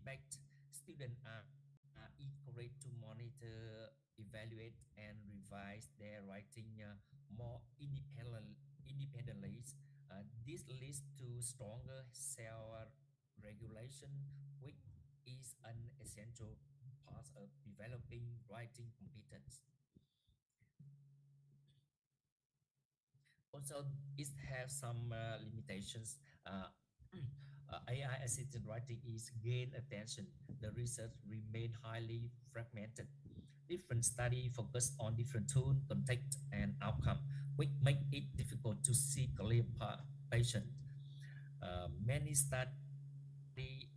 fact, students are encouraged to monitor, evaluate, and revise their writing more independently. This leads to stronger self-regulation, which is an essential part of developing writing competence. Also, it has some limitations. AI-assisted writing is gain attention. The research remain highly fragmented. Different study focus on different tone, context, and outcome, which make it difficult to see clear patient. Many study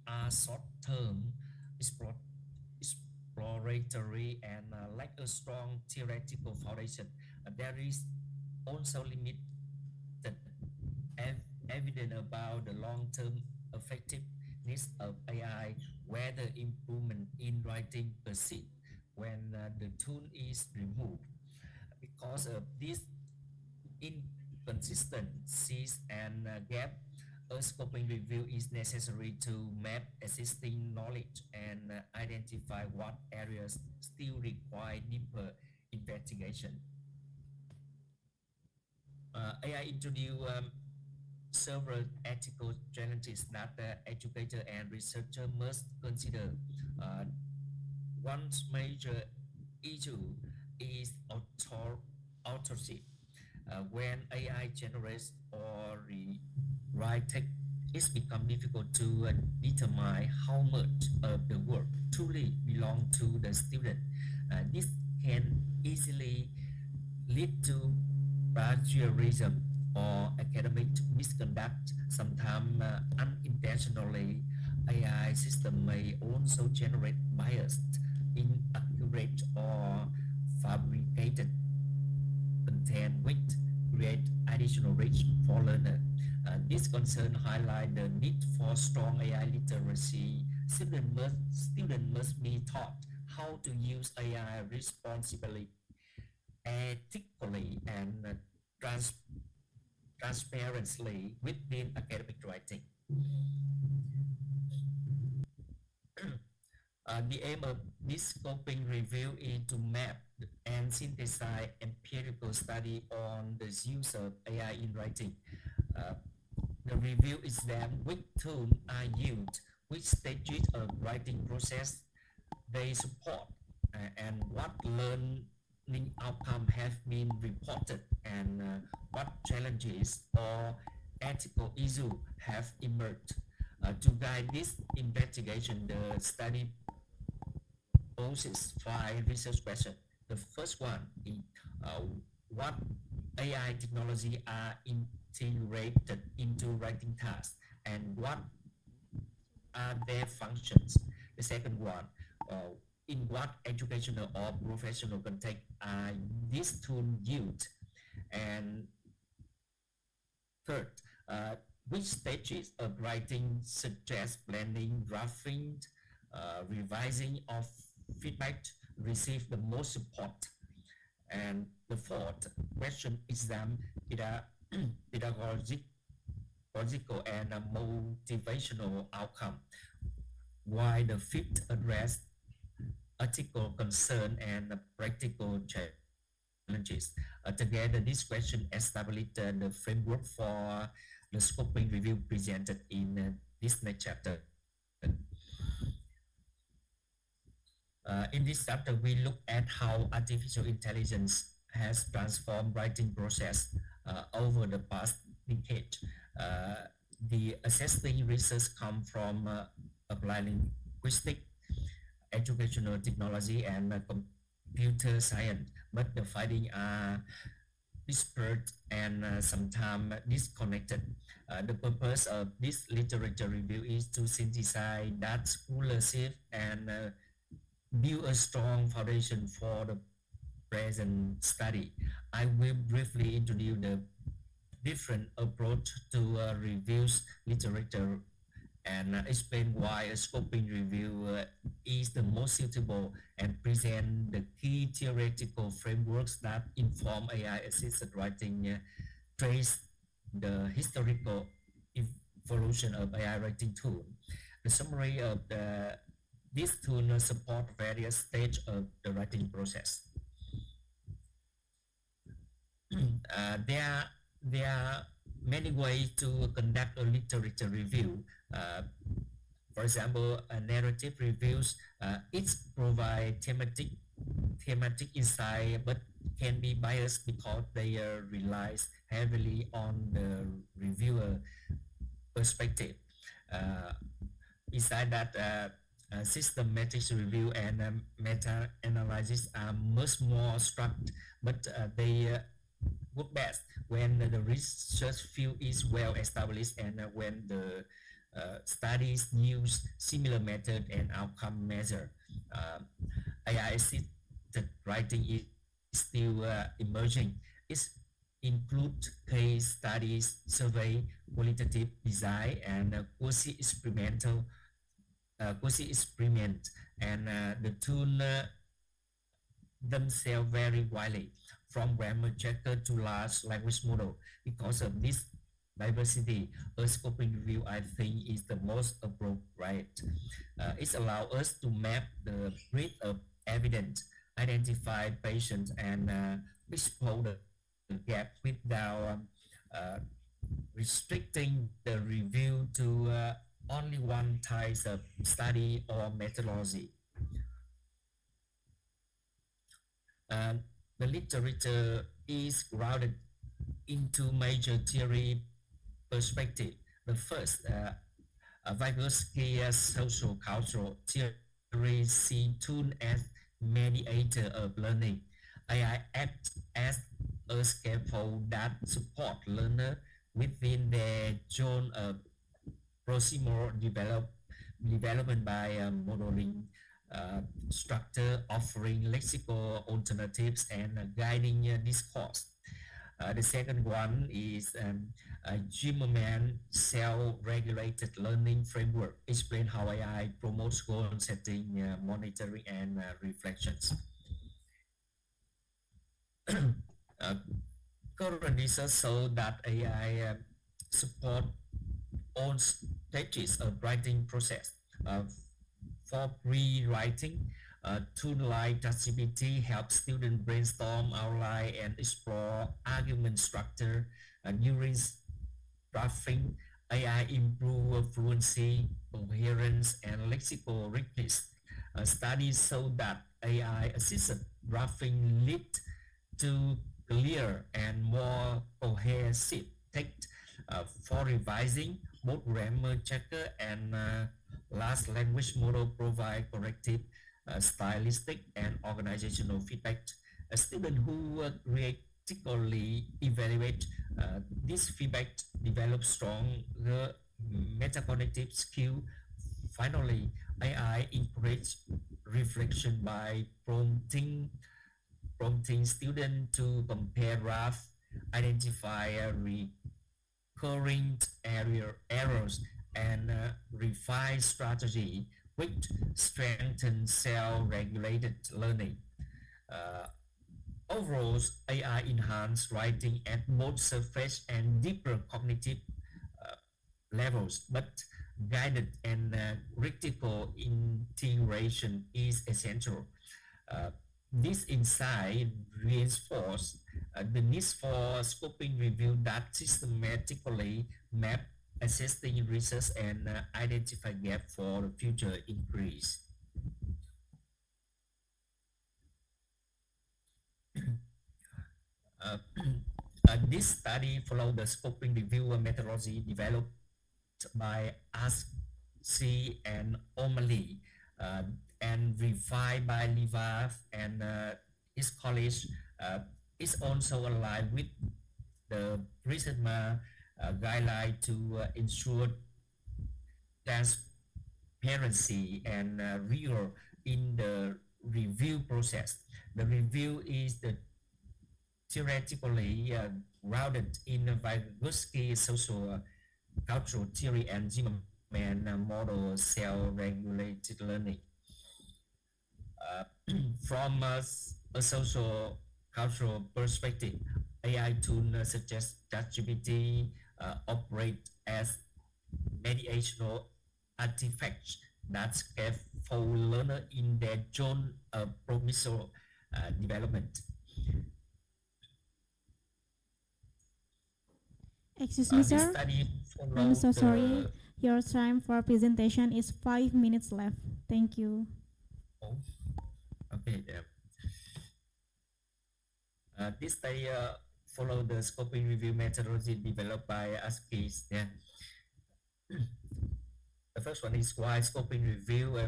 are short-term, exploratory, and lack a strong theoretical foundation. There is also limited evidence about the long-term effectiveness of AI, whether improvement in writing persists when the tool is removed. Because of these inconsistencies and gap, a scoping review is necessary to map existing knowledge and identify what areas still require deeper investigation. AI introduced several ethical challenges that educator and researcher must consider. One major issue is authorship. When AI generates or rewrite text, it's become difficult to determine how much of the work truly belongs to the student. This can easily lead to plagiarism or academic misconduct. Sometimes unintentionally, AI system may also generate biased, inaccurate, or fabricated content which create additional risk for learner. This concern highlight the need for strong AI literacy. Students must be taught how to use AI responsibly, ethically, and transparently within academic writing. The aim of this scoping review is to map and synthesize empirical study on the use of AI in writing. The review examines which tools are used, which stages of writing process they support, and what learning outcome have been reported, and what challenges or ethical issues have emerged. To guide this investigation, the study poses 5 research questions. The first one is what AI technology are integrated into writing tasks, and what are their functions. The second one, in what educational or professional context are these tools used? And third, which stages of writing suggest blending, drafting, revising, or feedback receive the most support? And the fourth question is pedagogical and motivational outcome, while the fifth address ethical concern and practical challenges. Together, this question established the framework for the scoping review presented in this next chapter. In this chapter, we look at how artificial intelligence has transformed writing process over the past decade. The assessing research come from applied linguistics, educational technology, and computer science, but the findings are disparate and sometimes disconnected. The purpose of this literature review is to synthesize that scholarship and build a strong foundation for the present study. I will briefly introduce the different approach to reviews literature and explain why a scoping review is the most suitable, and present the key theoretical frameworks that inform AI-assisted writing, trace the historical evolution of AI writing tool. The summary of this tool support various stages of the writing process. There are many ways to conduct a literature review. For example, narrative reviews, it provide thematic insight, but can be biased because they relies heavily on the reviewer perspective. Uh, Besides that, systematic review and meta-analysis are much more structured, but they work best when the research field is well established and when the studies use similar method and outcome measure. AI-assisted writing is still emerging. It includes case studies, survey, qualitative design, and quasi experiment, and the tool themselves vary widely from grammar checker to large language model. Because of this diversity, a scoping review I think is the most appropriate. It allows us to map the breadth of evidence, identify patients, and expose the gap without uh, restricting the review to only one type of study or methodology. Uh, the literature is grounded into major theory perspective. The first, Vygotsky social cultural theory see tool as mediator of learning. AI acts as a scaffold that support learner within their zone of proximal development by modeling structure, offering lexical alternatives, and guiding discourse. The second one is Zimmerman self-regulated learning framework. Explain how AI promotes goal setting, monitoring, and reflections. uh, Current research show that AI support all stages of writing process. Uh, for pre-writing, tool like ChatGPT helps students brainstorm, outline, and explore argument structure. During drafting, AI improve fluency, coherence, and lexical richness. Studies show that AI-assisted drafting lead to clear and more cohesive text. For revising, both grammar checker and large language model provide corrective, stylistic, and organizational feedback. A student who critically evaluate this feedback develop stronger metacognitive skill. Finally, AI encourage reflection by prompting students to compare rough, identify recurring errors, and refine strategy, which strengthen self-regulated learning. Uh, Overall, AI enhance writing at both surface and deeper cognitive uh, levels, but guided and critical integration is essential. Uh, this insight reinforces the need for scoping review that systematically map existing research and identify gap for future increase. Uh, this study followed the scoping review methodology developed by Asc and O'Malley uh, and refined by Levi and his college. Is also aligned with the recent guideline to ensure transparency and rigor in the review process. The review is the theoretically grounded in Vygotsky social cultural theory and Zimmerman model self-regulated learning. Uh, from a social cultural perspective, AI tool suggests that GPT operate as mediational artifacts that scaffold learner in their zone of provisional development. Excuse me, This sir. study I'm followed so sorry. the Your time for presentation is 5 minutes left. Thank you. oh, okay. This study followed the scoping review methodology developed by ASCII. Yeah. The first one is why scoping review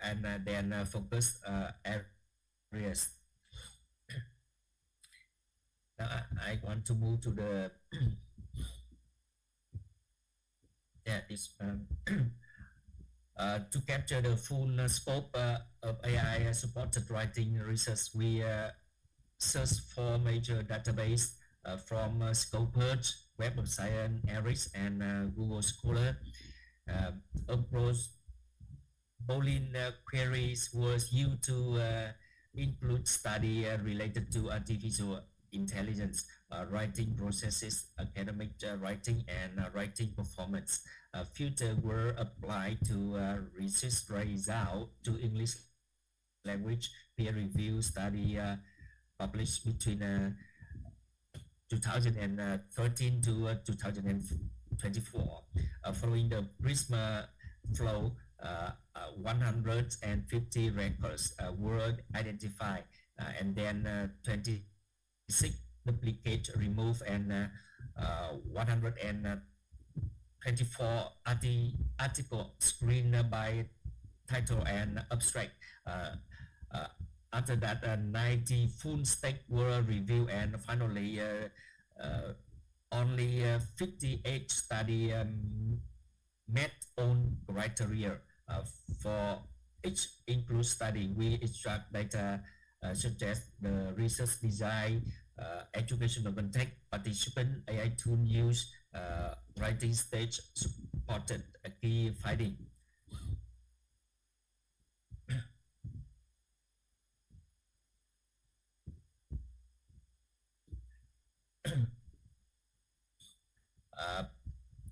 and then focus areas. Now I want to move to the yeah this to capture the full scope of AI supported writing research. We search for major database from Scopus, Web of Science, ERIS, and Google Scholar. Approach Boolean queries was used to include study related to artificial intelligence, writing processes, academic writing, and writing performance. Filters were applied to research result to English language peer-reviewed study published between 2013 to 2024. Following the Prisma flow, 150 records were identified, and then 26 duplicates removed, and 124 article screened by title and abstract. Uh, After that, 90 full stack were reviewed, and finally, only 58 study met on criteria. For each include study, we extract data such as the research design, educational context, participant, AI tool use, writing stage supported a key finding.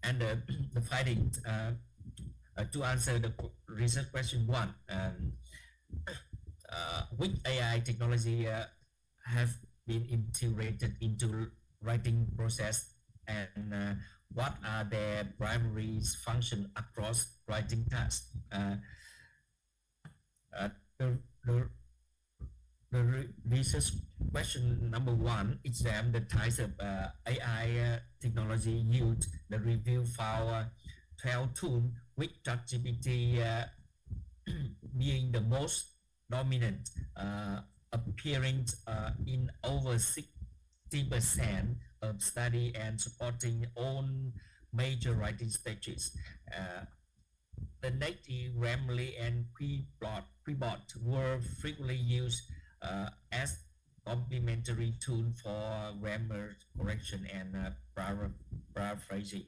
And the findings to answer the research question one, which AI technology have been integrated into writing process, and what are their primary function across writing tasks. Uh, the, the, the research question number one examine the types of AI technology used. The review found 12 tools, with ChatGPT being the most dominant, appearing in over 60% of study and supporting all major writing stages. The native Grammarly and Quibot were frequently used as complementary tool for grammar correction and paraphrasing.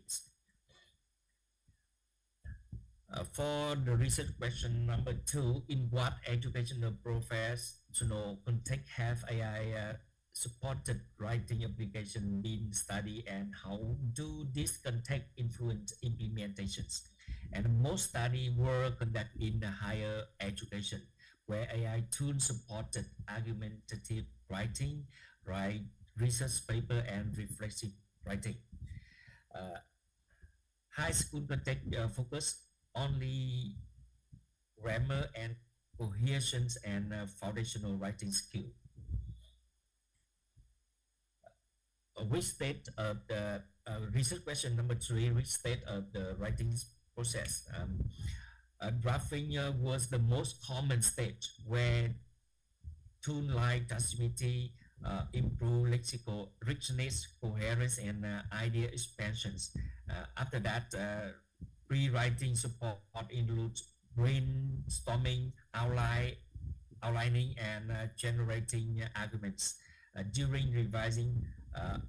For the research question number two, in what educational professional context have AI supported writing application been studied, and how do this context influence implementations? And most studies were conducted in higher education, where AI tools supported argumentative writing, research paper, and reflexive writing. Uh, High school context focus only grammar and cohesion and foundational writing skill. Which state of the research question number three, which state of the writing process? Drafting was the most common stage, where tools like ChatGPT improve lexical richness, coherence, and idea expansions. After that, rewriting support includes brainstorming, outlining, and generating arguments. During revising,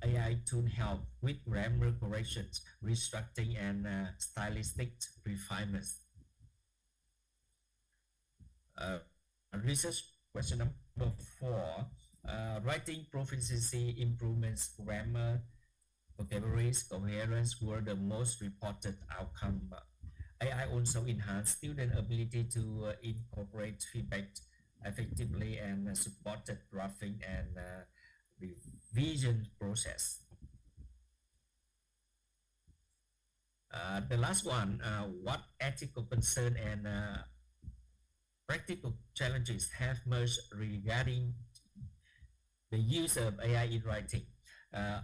AI tool help with grammar corrections, restructuring, and stylistic refinements. Research question number four, writing proficiency improvements, grammar, vocabularies, coherence were the most reported outcome. AI also enhance student ability to incorporate feedback effectively and supported drafting and revision process. The last one, what ethical concern and practical challenges have emerged regarding the use of AI in writing? Uh,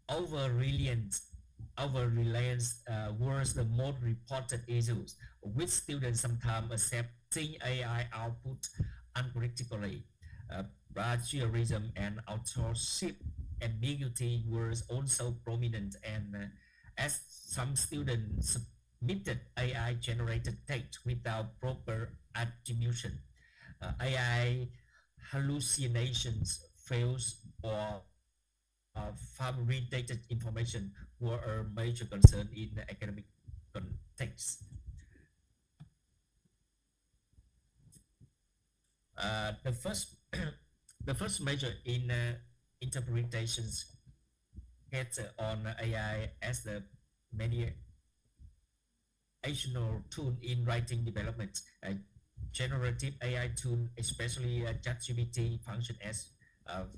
over reliance, over reliance was the most reported issues, with students sometimes accepting AI output uncritically. Plagiarism and authorship ambiguity were also prominent, and as some students submitted AI generated text without proper attribution, AI hallucinations, fails, or fabricated information were a major concern in the academic context. The first the first major in interpretations gets on AI as the mediational tool in writing development. Generative AI tool, especially ChatGPT, function as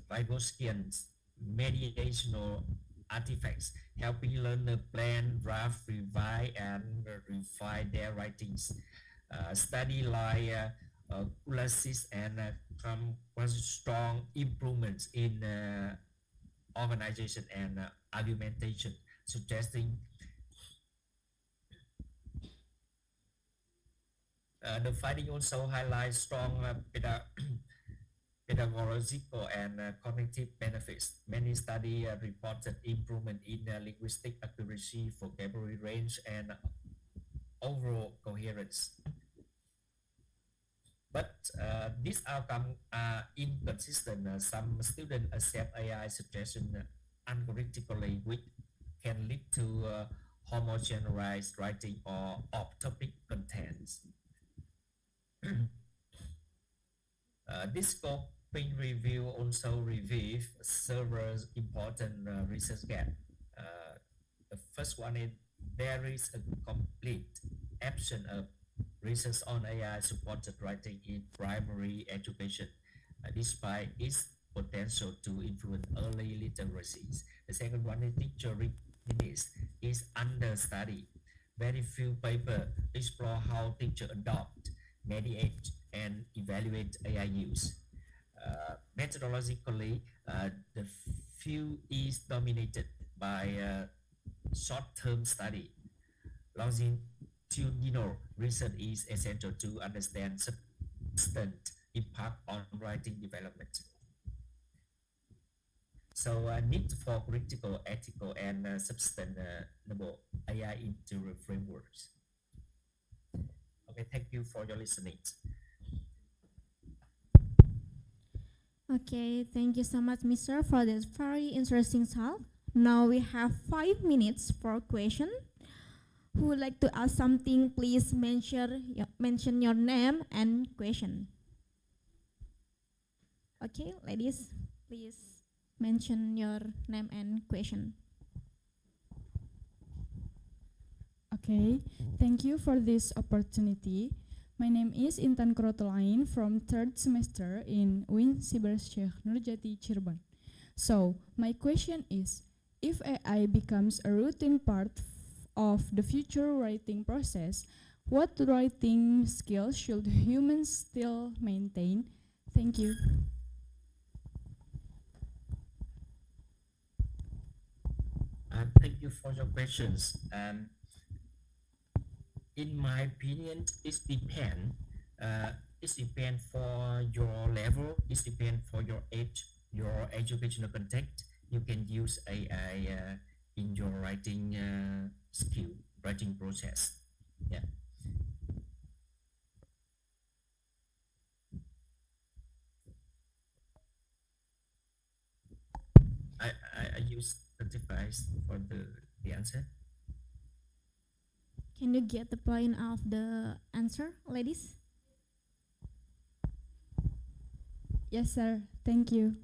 Vygotskian's mediational artifacts, helping learner plan, draft, revise, and refine their writings. Study like Ulysses and come was strong improvements in organization and argumentation, suggesting the finding also highlights strong pedagogical and cognitive benefits. Many studies reported improvement in linguistic accuracy, vocabulary range, and overall coherence. But these outcomes are inconsistent. Some students accept AI suggestion uncritically, which can lead to homogenized writing or off-topic contents. This scoping review also reveals several important research gaps. The first one is there is a complete absence of research on AI supported writing in primary education, despite its potential to influence early literacies. The second one is teacher readiness is understudied. Very few papers explore how teachers adopt, mediate, and evaluate AI use. Methodologically, the field is dominated by short-term study. Longitudinal research is essential to understand substantive impact on writing development. So need for critical, ethical, and sustainable AI into frameworks. Okay, thank you for your listening. Okay, thank you so much, Mr. for this very interesting talk. Now we have 5 minutes for question. Who would like to ask something, please mention your name and question. Okay, ladies, please mention your name and question. Okay, thank you for this opportunity. My name is Intan Krotolain from third semester in Universitas Nurjati Cirebon. So, my question is, if AI becomes a routine part of the future writing process, what writing skills should humans still maintain? Thank you. Thank you for your questions. In my opinion, it depends. It depends for your level. It depends for your age, your educational context. You can use AI in your writing skill, writing process. Yeah. I use the device for the answer. Can you get the point of the answer, ladies? Yes, sir. Thank you.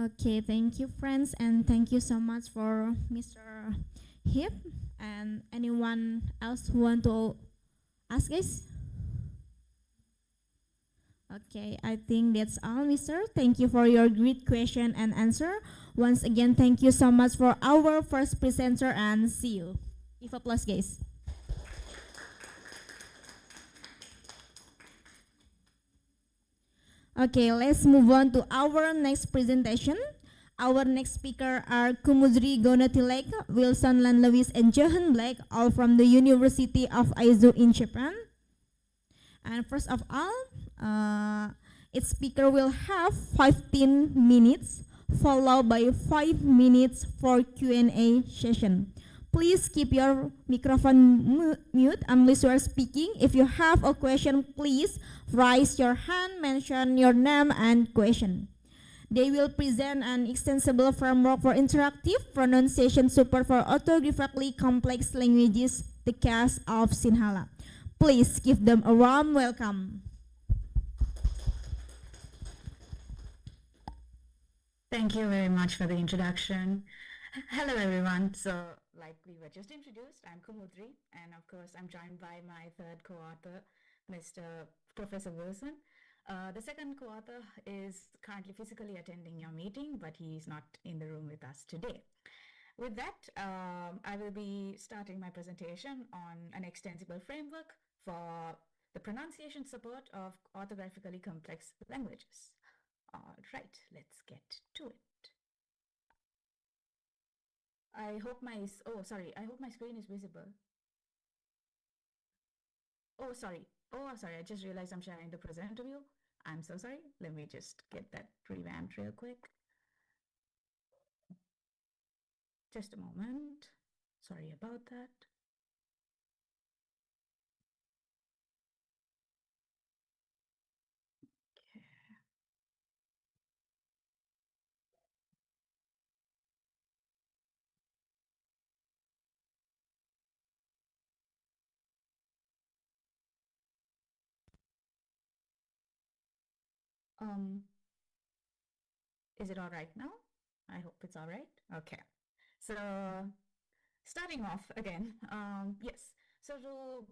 Okay, thank you, friends, and thank you so much for Mr. Hiep. And anyone else who want to ask, guys? Okay, I think that's all, Mister. Thank you for your great question and answer. Once again, thank you so much for our first presenter, and see you. Give applause, guys. Okay, let's move on to our next presentation. Our next speaker are Kumudri, Goonetilleke, Wilson Lan Lewis, and Johan Black, all from the University of Aizu in Japan. And first of all, its speaker will have 15 minutes, followed by 5 minutes for Q&A session. Please keep your microphone mute unless you are speaking. If you have a question, please raise your hand, mention your name and question. They will present an extensible framework for interactive pronunciation support for orthographically complex languages, the case of Sinhala. Please give them a warm welcome. Thank you very much for the introduction. Hello, everyone. So, like we were just introduced, I'm Kumudri, and of course, I'm joined by my third co-author, Mr. Professor Wilson. The second co-author is currently physically attending your meeting, but he is not in the room with us today. With that, I will be starting my presentation on an extensible framework for the pronunciation support of orthographically complex languages. All right, let's get to it. I hope my screen is visible. Oh, sorry, I just realized I'm sharing the presenter view. I'm so sorry. Let me just get that revamped real quick. Just a moment. Sorry about that. Is it all right now? I hope it's all right. Okay. So starting off again, yes. So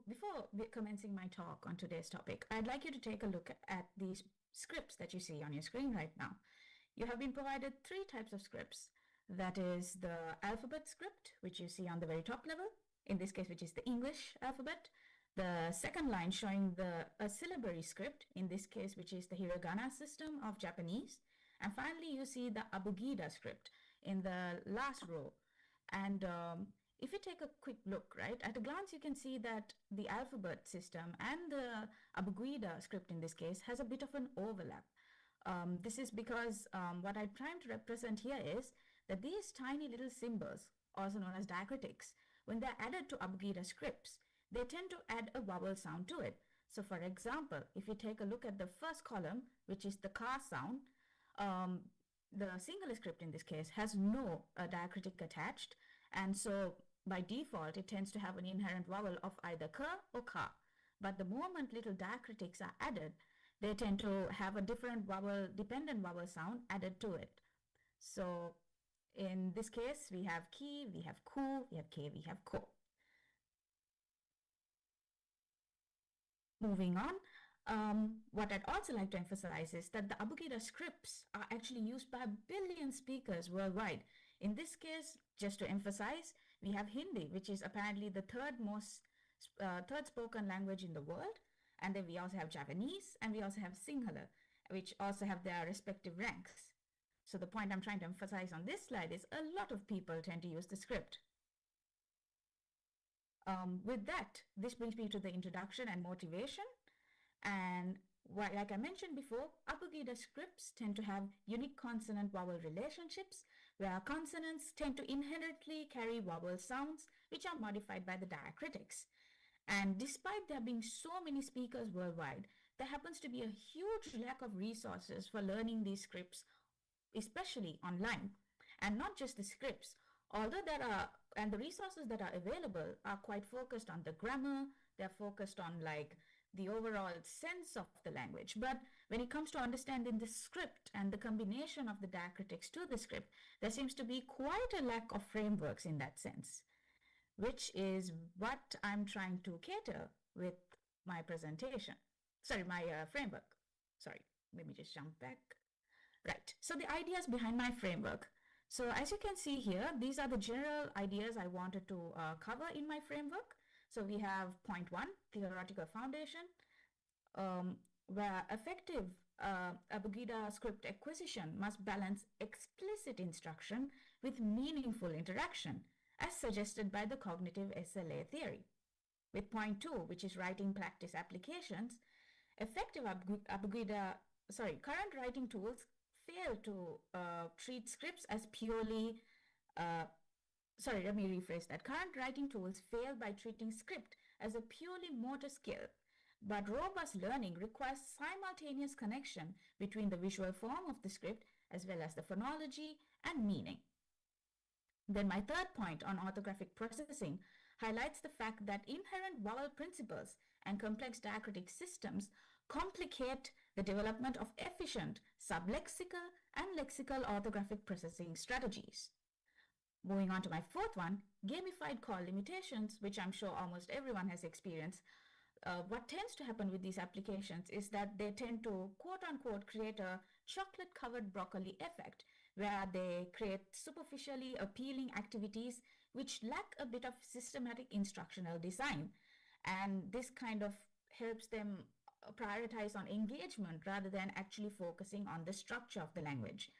before commencing my talk on today's topic, I'd like you to take a look at these scripts that you see on your screen right now. You have been provided 3 types of scripts. That is the alphabet script, which you see on the very top level, in this case, which is the English alphabet. The second line showing a syllabary script, in this case, which is the hiragana system of Japanese. And finally, you see the abugida script in the last row. And if you take a quick look, right, at a glance, you can see that the alphabet system and the abugida script in this case has a bit of an overlap. This is because what I'm trying to represent here is that these tiny little symbols, also known as diacritics, when they're added to abugida scripts, they tend to add a vowel sound to it. So for example, if you take a look at the first column, which is the ka sound, the Sinhala script in this case has no diacritic attached, and so by default it tends to have an inherent vowel of either ka or ka. But the moment little diacritics are added, they tend to have a different vowel, dependent vowel sound added to it. So in this case, we have ki, we have ku, we have ke, we have ko. Moving on, what I'd also like to emphasize is that the abugida scripts are actually used by a billion speakers worldwide. In this case, just to emphasize, we have Hindi, which is apparently the third spoken language in the world. And then we also have Japanese, and we also have Sinhala, which also have their respective ranks. So the point I'm trying to emphasize on this slide is a lot of people tend to use the script. With that, this brings me to the introduction and motivation. And like I mentioned before, abugida scripts tend to have unique consonant-vowel relationships, where consonants tend to inherently carry vowel sounds, which are modified by the diacritics. And despite there being so many speakers worldwide, there happens to be a huge lack of resources for learning these scripts, especially online. And not just the scripts, although the resources that are available are quite focused on the grammar, they're focused on like the overall sense of the language. But when it comes to understanding the script and the combination of the diacritics to the script, there seems to be quite a lack of frameworks in that sense. which is what I'm trying to cater with my presentation. Sorry, my framework. Sorry, let me just jump back. Right, so the ideas behind my framework. So as you can see here, these are the general ideas I wanted to cover in my framework. So we have point 1, theoretical foundation, where effective Abugida script acquisition must balance explicit instruction with meaningful interaction, as suggested by the cognitive SLA theory. With point 2, which is writing practice applications, effective current writing tools fail to treat scripts as purely, let me rephrase that. Current writing tools fail by treating script as a purely motor skill, but robust learning requires simultaneous connection between the visual form of the script as well as the phonology and meaning. Then my third point on orthographic processing highlights the fact that inherent vowel principles and complex diacritic systems complicate the development of efficient sublexical and lexical orthographic processing strategies. Moving on to my fourth one, gamified call limitations, which I'm sure almost everyone has experienced. What tends to happen with these applications is that they tend to, quote unquote, create a chocolate covered broccoli effect, where they create superficially appealing activities which lack a bit of systematic instructional design. And this kind of helps them prioritize on engagement rather than actually focusing on the structure of the language.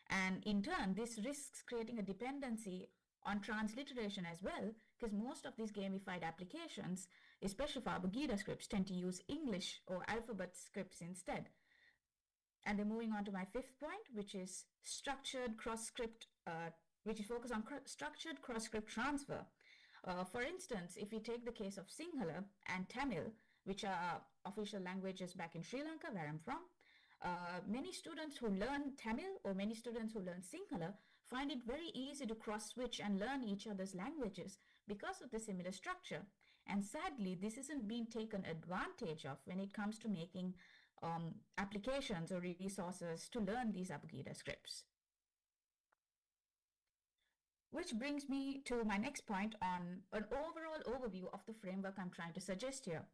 And in turn, this risks creating a dependency on transliteration as well, because most of these gamified applications, especially for Abugida scripts, tend to use English or alphabet scripts instead. And then moving on to my fifth point, which is structured cross-script, which is focused on structured cross-script transfer. For instance, if we take the case of Sinhala and Tamil, which are official languages back in Sri Lanka, where I'm from, many students who learn Tamil or many students who learn Sinhala find it very easy to cross-switch and learn each other's languages because of the similar structure. And sadly, this isn't being taken advantage of when it comes to making applications or resources to learn these Abugida scripts. Which brings me to my next point on an overall overview of the framework I'm trying to suggest here.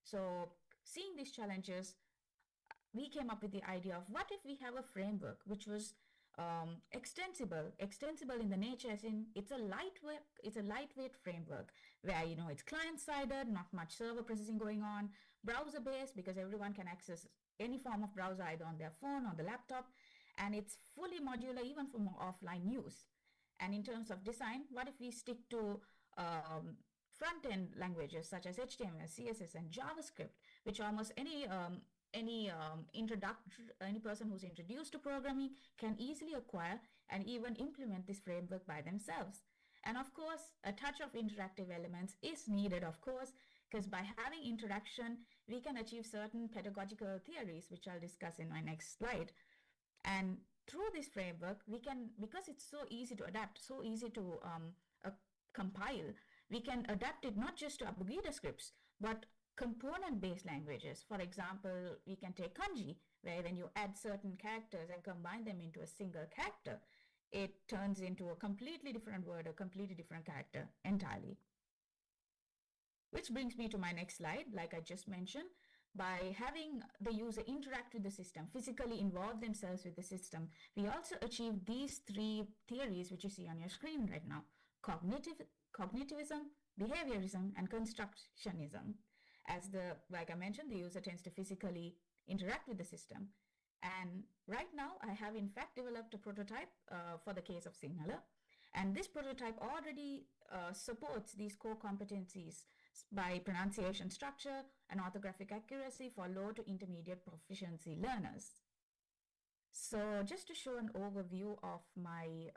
So, seeing these challenges, we came up with the idea of what if we have a framework which was extensible in the nature, as in it's a lightweight framework where it's client-sided, not much server processing going on, browser-based because everyone can access any form of browser either on their phone or the laptop, and it's fully modular even for more offline use. And in terms of design, what if we stick to front-end languages such as HTML, CSS, and JavaScript, which almost any person who's introduced to programming can easily acquire and even implement this framework by themselves. And of course, a touch of interactive elements is needed, of course, because by having interaction, we can achieve certain pedagogical theories, which I'll discuss in my next slide. And through this framework, we can, because it's so easy to adapt, so easy to compile, we can adapt it not just to Abugida scripts, but component-based languages. For example, we can take kanji, where when you add certain characters and combine them into a single character, it turns into a completely different word, a completely different character entirely. Which brings me to my next slide, like I just mentioned. By having the user interact with the system, physically involve themselves with the system, we also achieve these three theories which you see on your screen right now: cognitivism, behaviorism, and constructionism. Like I mentioned, the user tends to physically interact with the system. And right now, I have in fact developed a prototype for the case of Sinhala. And this prototype already supports these core competencies by pronunciation structure and orthographic accuracy for low to intermediate proficiency learners. So just to show an overview of my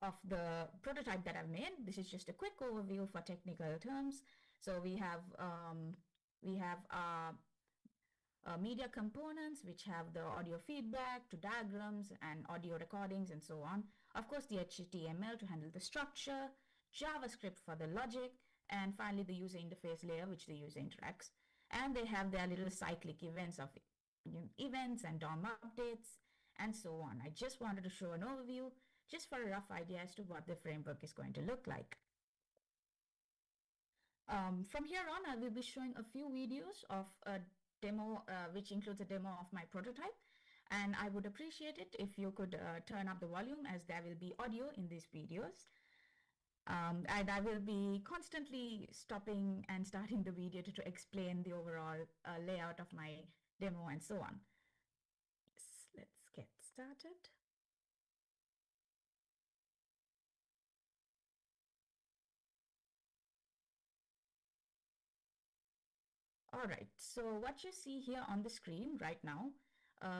of the prototype that I've made, this is just a quick overview for technical terms. So we have media components which have the audio feedback to diagrams and audio recordings and so on. Of course, the HTML to handle the structure, JavaScript for the logic, and finally the user interface layer which the user interacts. And they have their little cyclic events of events and DOM updates and so on. I just wanted to show an overview just for a rough idea as to what the framework is going to look like. From here on, I will be showing a few videos of a demo, which includes a demo of my prototype. And I would appreciate it if you could turn up the volume, as there will be audio in these videos. And I will be constantly stopping and starting the video to explain the overall layout of my demo and so on. Yes, let's get started. All right, so what you see here on the screen right now,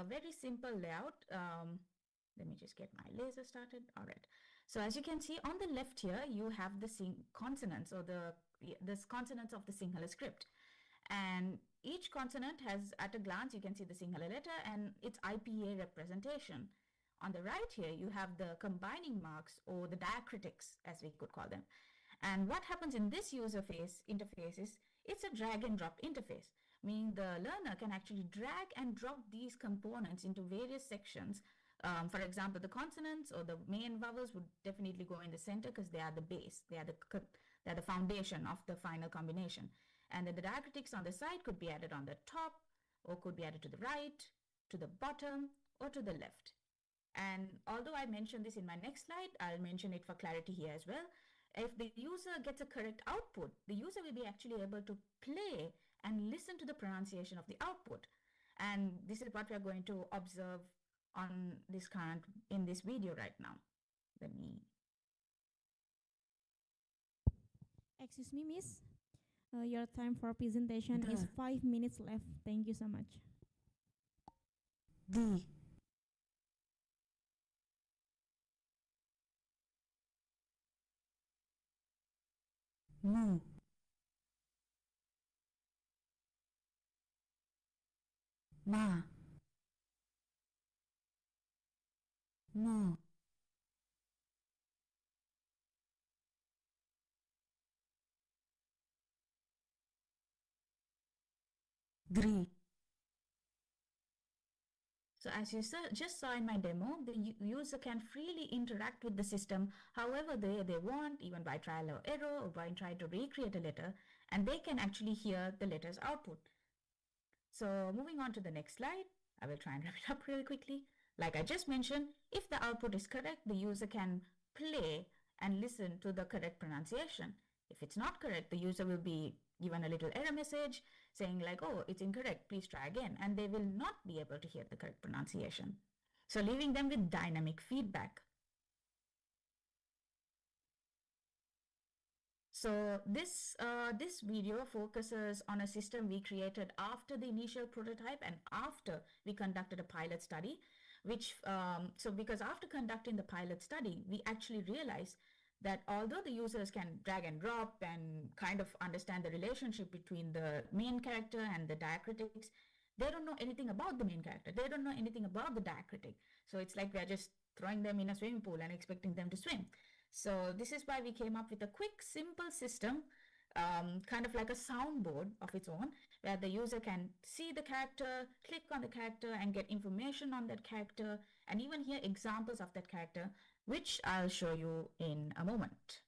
very simple layout. Let me just get my laser started. All right. So as you can see on the left here, you have the consonants, or the consonants of the Sinhala script. And each consonant has, at a glance, you can see the Sinhala letter and its IPA representation. On the right here, you have the combining marks, or the diacritics, as we could call them. And what happens in this user interface is, it's a drag and drop interface, meaning the learner can actually drag and drop these components into various sections. For example, the consonants or the main vowels would definitely go in the center because they are the base, they are the foundation of the final combination. And then the diacritics on the side could be added on the top, or could be added to the right, to the bottom, or to the left. And although I mentioned this in my next slide, I'll mention it for clarity here as well. If the user gets a correct output, the user will be actually able to play and listen to the pronunciation of the output. And this is what we are going to observe on this in this video right now. Let me. Excuse me, Miss. Your time for presentation is 5 minutes left. Thank you so much. D. Mu. Ma. Mo. Dri. So as you just saw in my demo, the user can freely interact with the system however they want, even by trial or error, or by trying to recreate a letter, and they can actually hear the letter's output. So moving on to the next slide, I will try and wrap it up really quickly. Like I just mentioned, if the output is correct, the user can play and listen to the correct pronunciation. If it's not correct, the user will be given a little error message saying like, oh, it's incorrect, please try again. And they will not be able to hear the correct pronunciation. So leaving them with dynamic feedback. So this video focuses on a system we created after the initial prototype and after we conducted a pilot study, which, because after conducting the pilot study, we actually realized that although the users can drag and drop and kind of understand the relationship between the main character and the diacritics, they don't know anything about the main character. They don't know anything about the diacritic. So it's like we're just throwing them in a swimming pool and expecting them to swim. So this is why we came up with a quick, simple system, kind of like a soundboard of its own, where the user can see the character, click on the character and get information on that character, and even hear examples of that character, which I'll show you in a moment.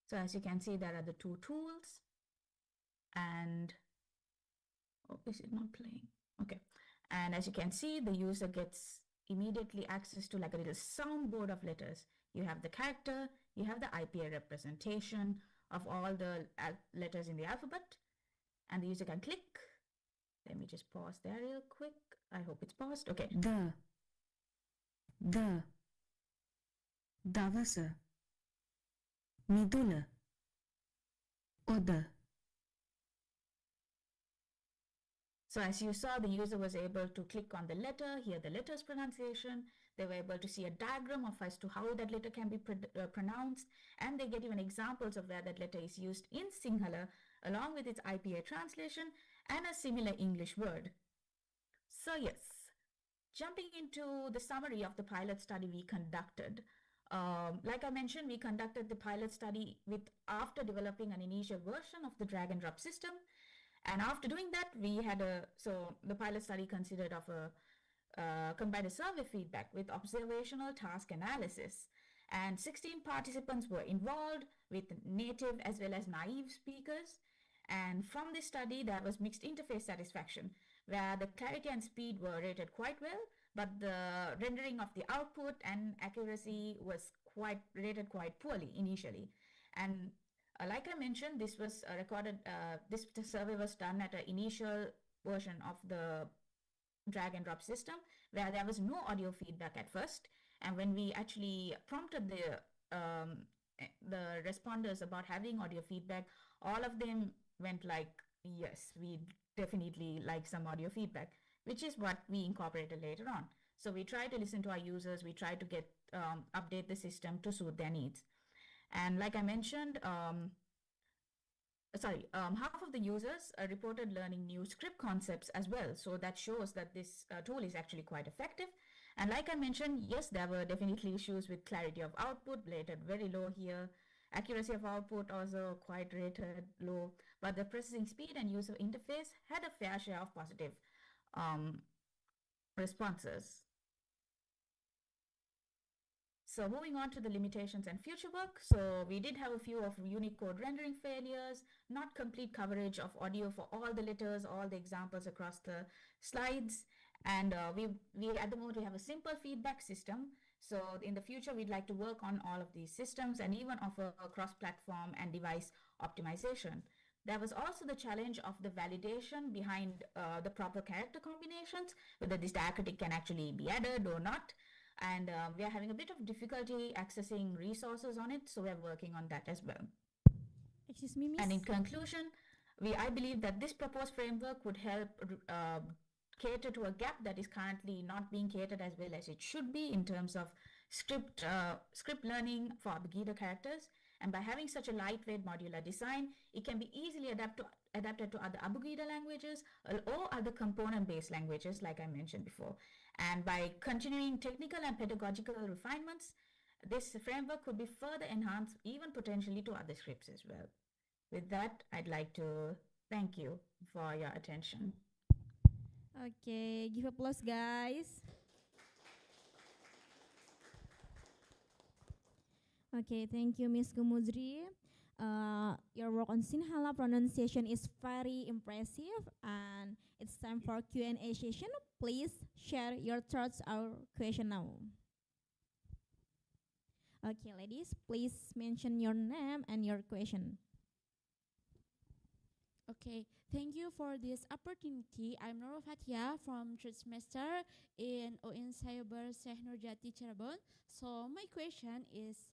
So as you can see, there are the two tools, and oh, is it not playing? Okay. And as you can see, the user gets immediately access to like a little soundboard of letters. You have the character, you have the IPA representation of all the letters in the alphabet, and the user can click. Let me just pause there real quick. I hope it's paused. Okay. The Davasa Midula Oda. So as you saw, the user was able to click on the letter, hear the letter's pronunciation. They were able to see a diagram of as to how that letter can be pronounced, and they get even examples of where that letter is used in Sinhala, along with its IPA translation and a similar English word. So yes, jumping into the summary of the pilot study we conducted. Like I mentioned, we conducted the pilot study after developing an initial version of the drag and drop system. And after doing that, so the pilot study considered of combined a survey feedback with observational task analysis. And 16 participants were involved with native as well as naive speakers. And from this study, there was mixed interface satisfaction, where the clarity and speed were rated quite well, but the rendering of the output and accuracy was rated quite poorly initially. And like I mentioned, this was this survey was done at an initial version of the drag and drop system, where there was no audio feedback at first. And when we actually prompted the responders about having audio feedback, all of them went like, yes, we definitely like some audio feedback, which is what we incorporated later on. So we try to listen to our users, we try to update the system to suit their needs. And like I mentioned, half of the users reported learning new script concepts as well. So that shows that this tool is actually quite effective. And like I mentioned, yes, there were definitely issues with clarity of output, rated very low here. Accuracy of output also quite rated low. But the processing speed and user interface had a fair share of positive responses. So moving on to the limitations and future work. So we did have a few of Unicode rendering failures, not complete coverage of audio for all the letters, all the examples across the slides. And we at the moment, we have a simple feedback system. So in the future, we'd like to work on all of these systems and even offer a cross-platform and device optimization. There was also the challenge of the validation behind the proper character combinations, whether this diacritic can actually be added or not. And we are having a bit of difficulty accessing resources on it, so we're working on that as well. Excuse me, Miss? And in conclusion, I believe that this proposed framework would help cater to a gap that is currently not being catered as well as it should be in terms of script learning for Abugida characters. And by having such a lightweight modular design, it can be easily adapted to other Abugida languages or other component-based languages, like I mentioned before. And by continuing technical and pedagogical refinements, this framework could be further enhanced, even potentially to other scripts as well. With that, I'd like to thank you for your attention. Okay, give applause, guys. Okay, thank you, Miss Kumudri. Your work on Sinhala pronunciation is very impressive, and it's time for Q&A session. Please share your thoughts or question now. Okay, ladies, please mention your name and your question. Okay, thank you for this opportunity. I'm Nurul Fatia from third semester in Universitas Cirebon. So my question is,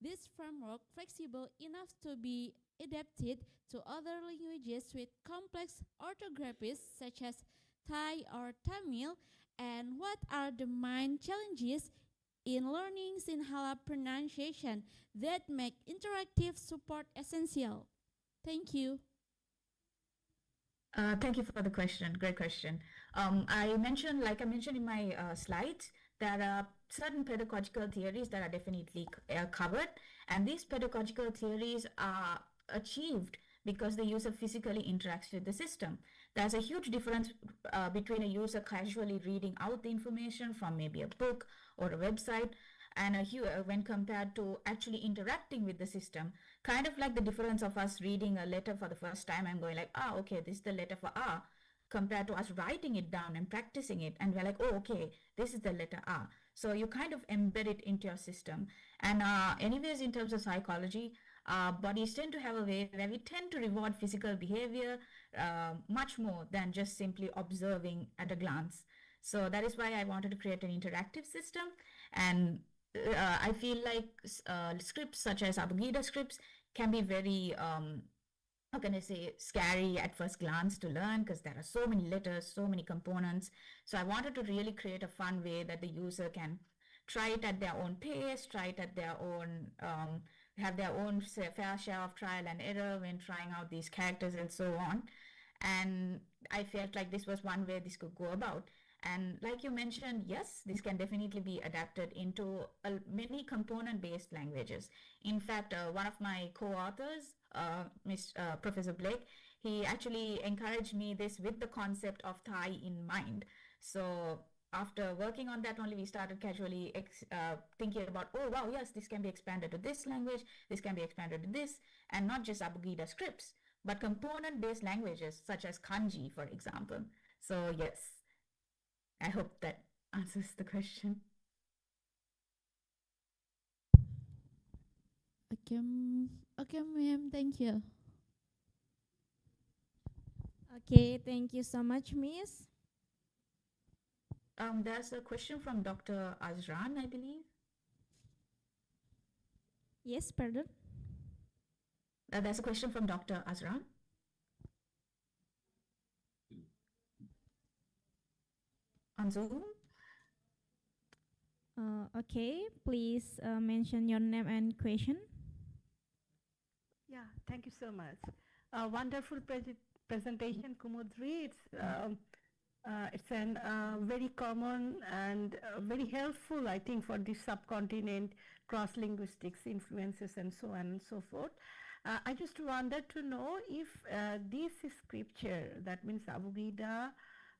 this framework flexible enough to be adapted to other languages with complex orthographies such as Thai or Tamil, and what are the main challenges in learning Sinhala pronunciation that make interactive support essential? Thank you. Thank you for the question. Great question. Like I mentioned in my slides, there are certain pedagogical theories that are definitely covered, and these pedagogical theories are achieved because the user physically interacts with the system. There's a huge difference between a user casually reading out the information from maybe a book or a website and when compared to actually interacting with the system. Kind of like the difference of us reading a letter for the first time and going like, okay, this is the letter for R, compared to us writing it down and practicing it, and we're like, oh, okay, this is the letter R. So you kind of embed it into your system. And anyways, in terms of psychology, bodies tend to have a way where we tend to reward physical behavior much more than just simply observing at a glance. So that is why I wanted to create an interactive system. And I feel like scripts such as Abugida scripts can be very, how can I say, scary at first glance to learn because there are so many letters, so many components. So I wanted to really create a fun way that the user can try it at their own pace, try it at their own, have their own fair share of trial and error when trying out these characters and so on. And I felt like this was one way this could go about. And like you mentioned, yes, this can definitely be adapted into many component-based languages. In fact, one of my co-authors, Professor Blake, he actually encouraged me this with the concept of Thai in mind. So after working on that only, we started casually thinking about, oh wow, yes, this can be expanded to this language, this can be expanded to this, and not just Abugida scripts, but component-based languages such as kanji, for example. So yes, I hope that answers the question. Okay, okay, ma'am. Thank you. Okay, thank you so much, Miss. There's a question from Dr. Azran, I believe. Yes, pardon. There's a question from Dr. Azran. On Zoom. Okay, please mention your name and question. Yeah, thank you so much. Wonderful presentation, Kumudri. It's an very common and very helpful, I think, for this subcontinent, cross-linguistics influences and so on and so forth. I just wanted to know if this scripture, that means Abugida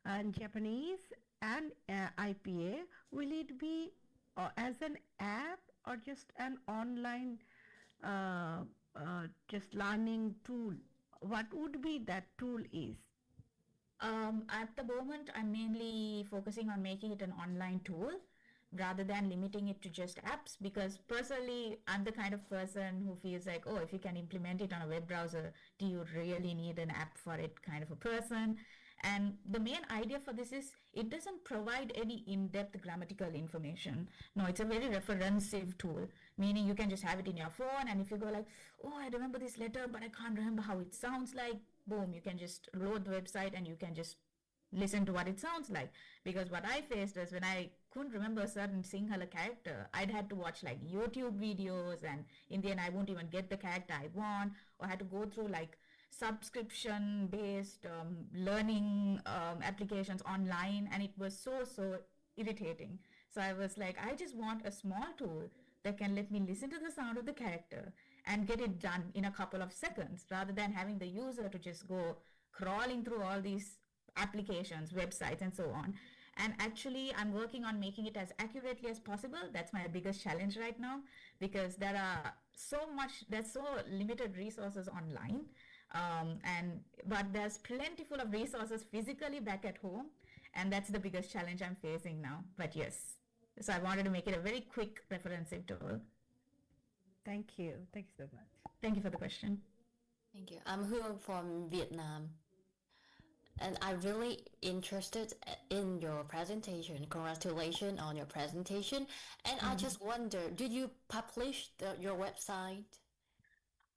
and Japanese and IPA, will it be as an app or just an online just learning tool? What would be that tool is? At the moment, I'm mainly focusing on making it an online tool rather than limiting it to just apps, because personally, I'm the kind of person who feels like, oh, if you can implement it on a web browser, do you really need an app for it kind of a person? And the main idea for this is it doesn't provide any in-depth grammatical information. No, it's a very referensive tool, meaning you can just have it in your phone, and if you go like, oh, I remember this letter, but I can't remember how it sounds like, boom, you can just load the website and you can just listen to what it sounds like. Because what I faced is when I couldn't remember a certain Sinhala character, I'd had to watch like YouTube videos, and in the end I won't even get the character I want, or I had to go through like subscription based learning applications online, and it was so irritating. So I was like, I just want a small tool that can let me listen to the sound of the character and get it done in a couple of seconds, rather than having the user to just go crawling through all these applications, websites, and so on. And actually, I'm working on making it as accurately as possible. That's my biggest challenge right now, because there's so limited resources online. But there's plentiful of resources physically back at home, and that's the biggest challenge I'm facing now. But yes, so I wanted to make it a very quick referencing tool. Thank you. Thank you so much. Thank you for the question. Thank you. I'm Huyen from Vietnam. And I'm really interested in your presentation. Congratulations on your presentation. And I just wonder, did you publish your website?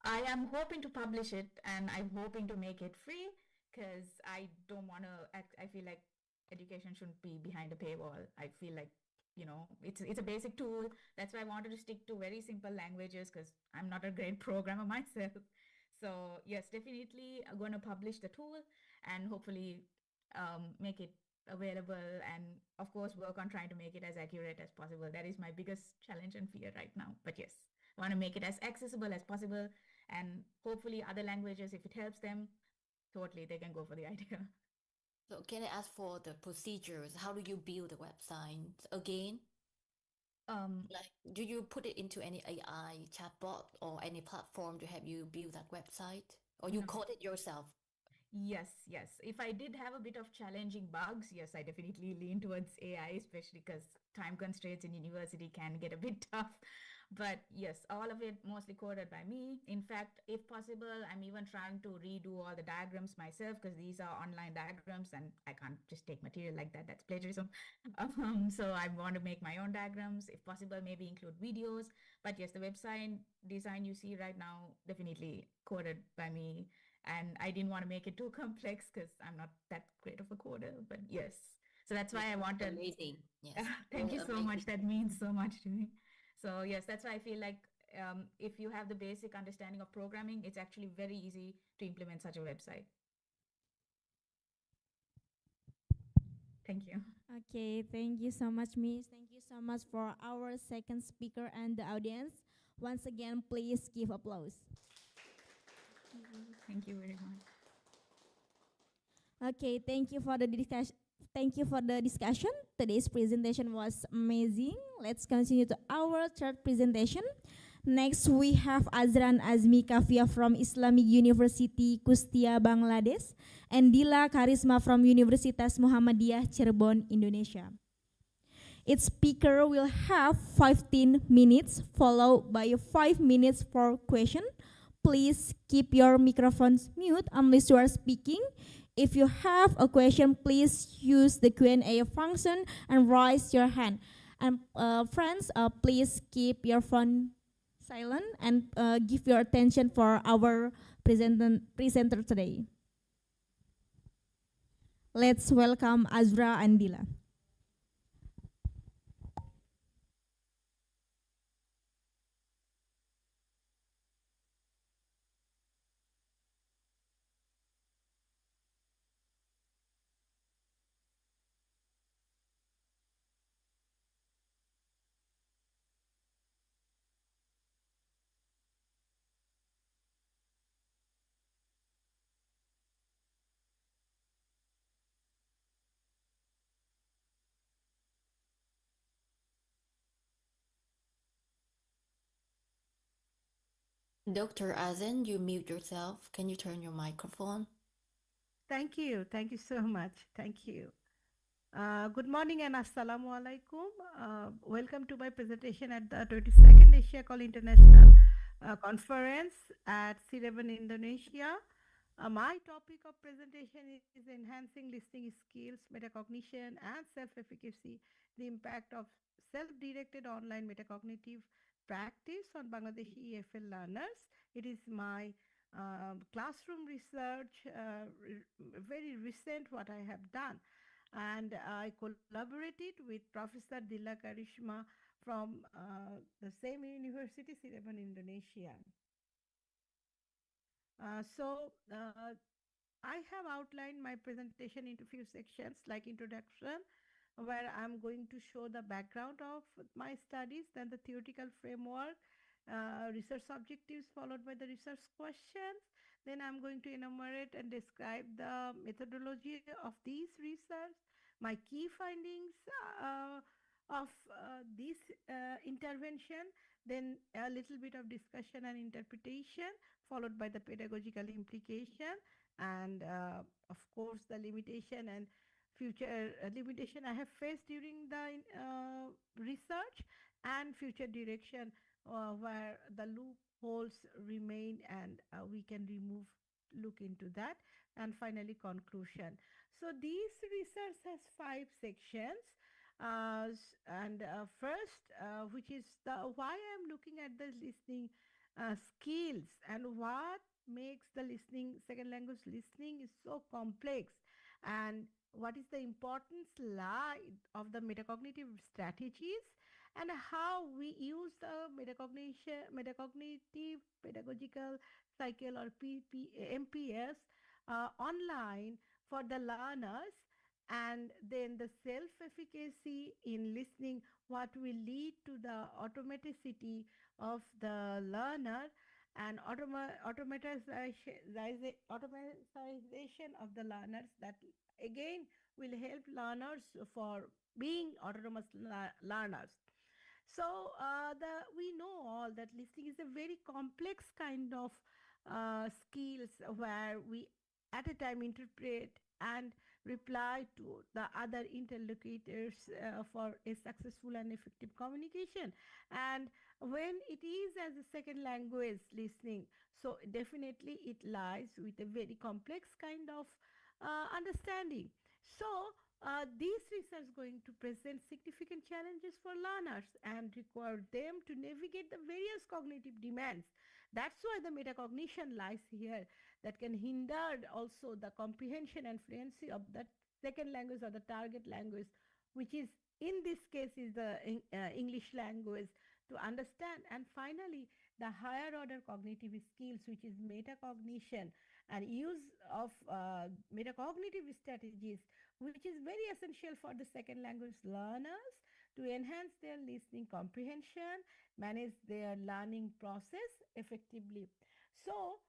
I am hoping to publish it, and I'm hoping to make it free, because I don't want to I feel like education shouldn't be behind a paywall. I feel like, it's a basic tool. That's why I wanted to stick to very simple languages, because I'm not a great programmer myself. So yes, definitely I'm going to publish the tool and hopefully make it available, and of course work on trying to make it as accurate as possible. That is my biggest challenge and fear right now. But yes, I want to make it as accessible as possible, and hopefully other languages, if it helps them, totally they can go for the idea. So can I ask for the procedures? How do you build the website again? Like, do you put it into any AI chatbot or any platform to help you build that website? Or you No. code it yourself? Yes. If I did have a bit of challenging bugs, yes, I definitely lean towards AI, especially because time constraints in university can get a bit tough. But yes, all of it mostly coded by me. In fact, if possible, I'm even trying to redo all the diagrams myself, because these are online diagrams and I can't just take material like that. That's plagiarism. So I want to make my own diagrams. If possible, maybe include videos. But yes, the website design you see right now, definitely coded by me. And I didn't want to make it too complex because I'm not that great of a coder. But yes, so that's why I wanted. Amazing. Yes. Thank you so Amazing. much. That means so much to me. So yes, that's why I feel like if you have the basic understanding of programming, it's actually very easy to implement such a website. Thank you. Okay, thank you so much, Miss. Thank you so much for our second speaker and the audience. Once again, please give applause. Thank you very much. Okay, thank you for the discussion. Thank you for the discussion. Today's presentation was amazing. Let's continue to our third presentation. Next, we have Azran Azmee Kafia from Islamic University Kushtia, Bangladesh, and Dila Karisma from Universitas Muhammadiyah, Cirebon, Indonesia. Each speaker will have 15 minutes, followed by 5 minutes for question. Please keep your microphones mute unless you are speaking. If you have a question, please use the Q&A function and raise your hand. And friends, please keep your phone silent and give your attention for our presenter today. Let's welcome Azra and Dila. Dr. Azan, you mute yourself. Can you turn your microphone? Thank you. Thank you so much. Thank you. Good morning and assalamu alaikum. Welcome to my presentation at the 22nd AsiaCALL International Conference at Cirebon, Indonesia. My topic of presentation is enhancing listening skills, metacognition, and self-efficacy, the impact of self-directed online metacognitive practice on Bangladeshi EFL learners. It is my classroom research, very recent what I have done. And I collaborated with Professor Dila Karishma from the same university, Cirebon, Indonesia. I have outlined my presentation into few sections like introduction, where I'm going to show the background of my studies, then the theoretical framework, research objectives followed by the research questions. Then I'm going to enumerate and describe the methodology of these research, my key findings of this intervention, then a little bit of discussion and interpretation, followed by the pedagogical implication, and of course the limitation and future limitation I have faced during the research, and future direction where the loopholes remain and we can look into that, and finally conclusion. So this research has 5 sections, and first, which is the why I'm looking at the listening skills and what makes the listening second language listening is so complex, and what is the importance of the metacognitive strategies, and how we use the metacognitive pedagogical cycle or MPS online for the learners, and then the self-efficacy in listening, what will lead to the automaticity of the learner, and automatization of the learners, that again will help learners for being autonomous learners. So we know all that listening is a very complex kind of skills, where we at a time interpret and reply to the other interlocutors for a successful and effective communication. And when it is as a second language listening, so definitely it lies with a very complex kind of understanding. So this research is going to present significant challenges for learners and require them to navigate the various cognitive demands. That's why the metacognition lies here, that can hinder also the comprehension and fluency of that second language or the target language, which is in this case is the English language, to understand. And finally, the higher order cognitive skills, which is metacognition and use of metacognitive strategies, which is very essential for the second language learners to enhance their listening comprehension, manage their learning process effectively. So,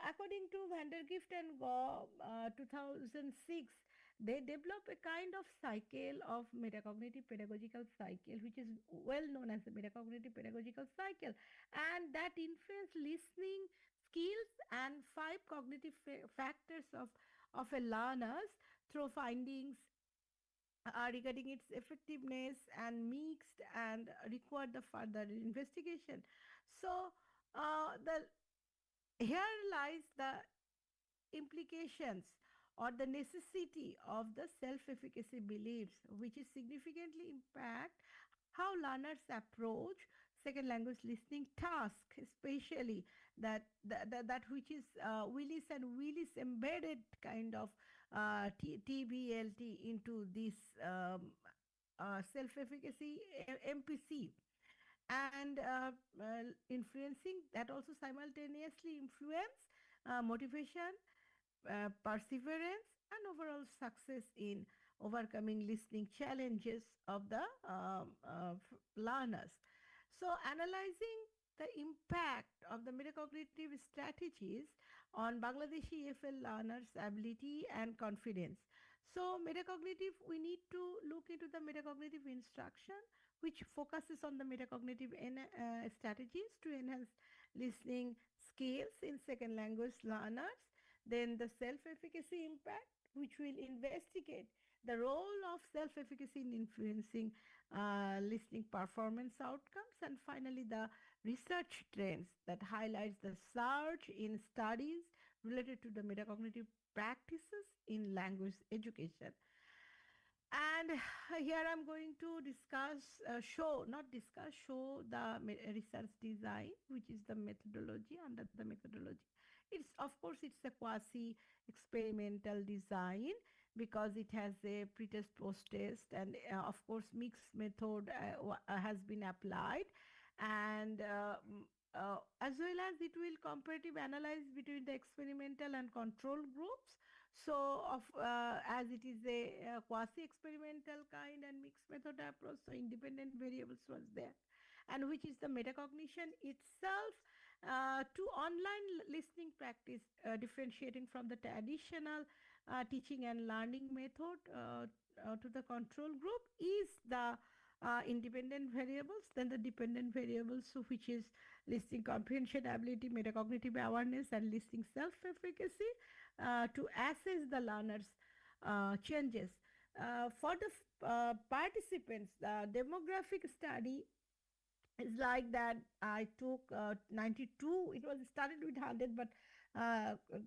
according to Vandergift and Go 2006, they develop a kind of cycle of metacognitive pedagogical cycle, which is well known as the metacognitive pedagogical cycle, and that influence listening skills and five cognitive factors of a learners through findings regarding its effectiveness and mixed and require the further investigation. So, the here lies the implications or the necessity of the self-efficacy beliefs, which is significantly impact how learners approach second language listening task, especially that which is Willis and Willis embedded kind of TBLT into this self-efficacy MPC, and influencing that also simultaneously influence motivation, perseverance, and overall success in overcoming listening challenges of the learners. So, analyzing the impact of the metacognitive strategies on Bangladeshi EFL learners' ability and confidence. So, metacognitive, we need to look into the metacognitive instruction, which focuses on the metacognitive strategies to enhance listening skills in second language learners. Then the self-efficacy impact, which will investigate the role of self-efficacy in influencing listening performance outcomes. And finally, the research trends that highlights the surge in studies related to the metacognitive practices in language education. And here I'm going to discuss, show the research design, which is the methodology. Under the methodology, it's of course it's a quasi experimental design because it has a pre-test, post-test, and of course mixed method has been applied, and as well as it will comparative analyze between the experimental and control groups. So, as it is a quasi-experimental kind and mixed method approach, so independent variables was there, and which is the metacognition itself to online listening practice, differentiating from the traditional teaching and learning method to the control group is the independent variables, then the dependent variables, so which is listening comprehension ability, metacognitive awareness, and listening self-efficacy to assess the learners' changes. For the participants, the demographic study is like that. I took 92, it was started with 100, but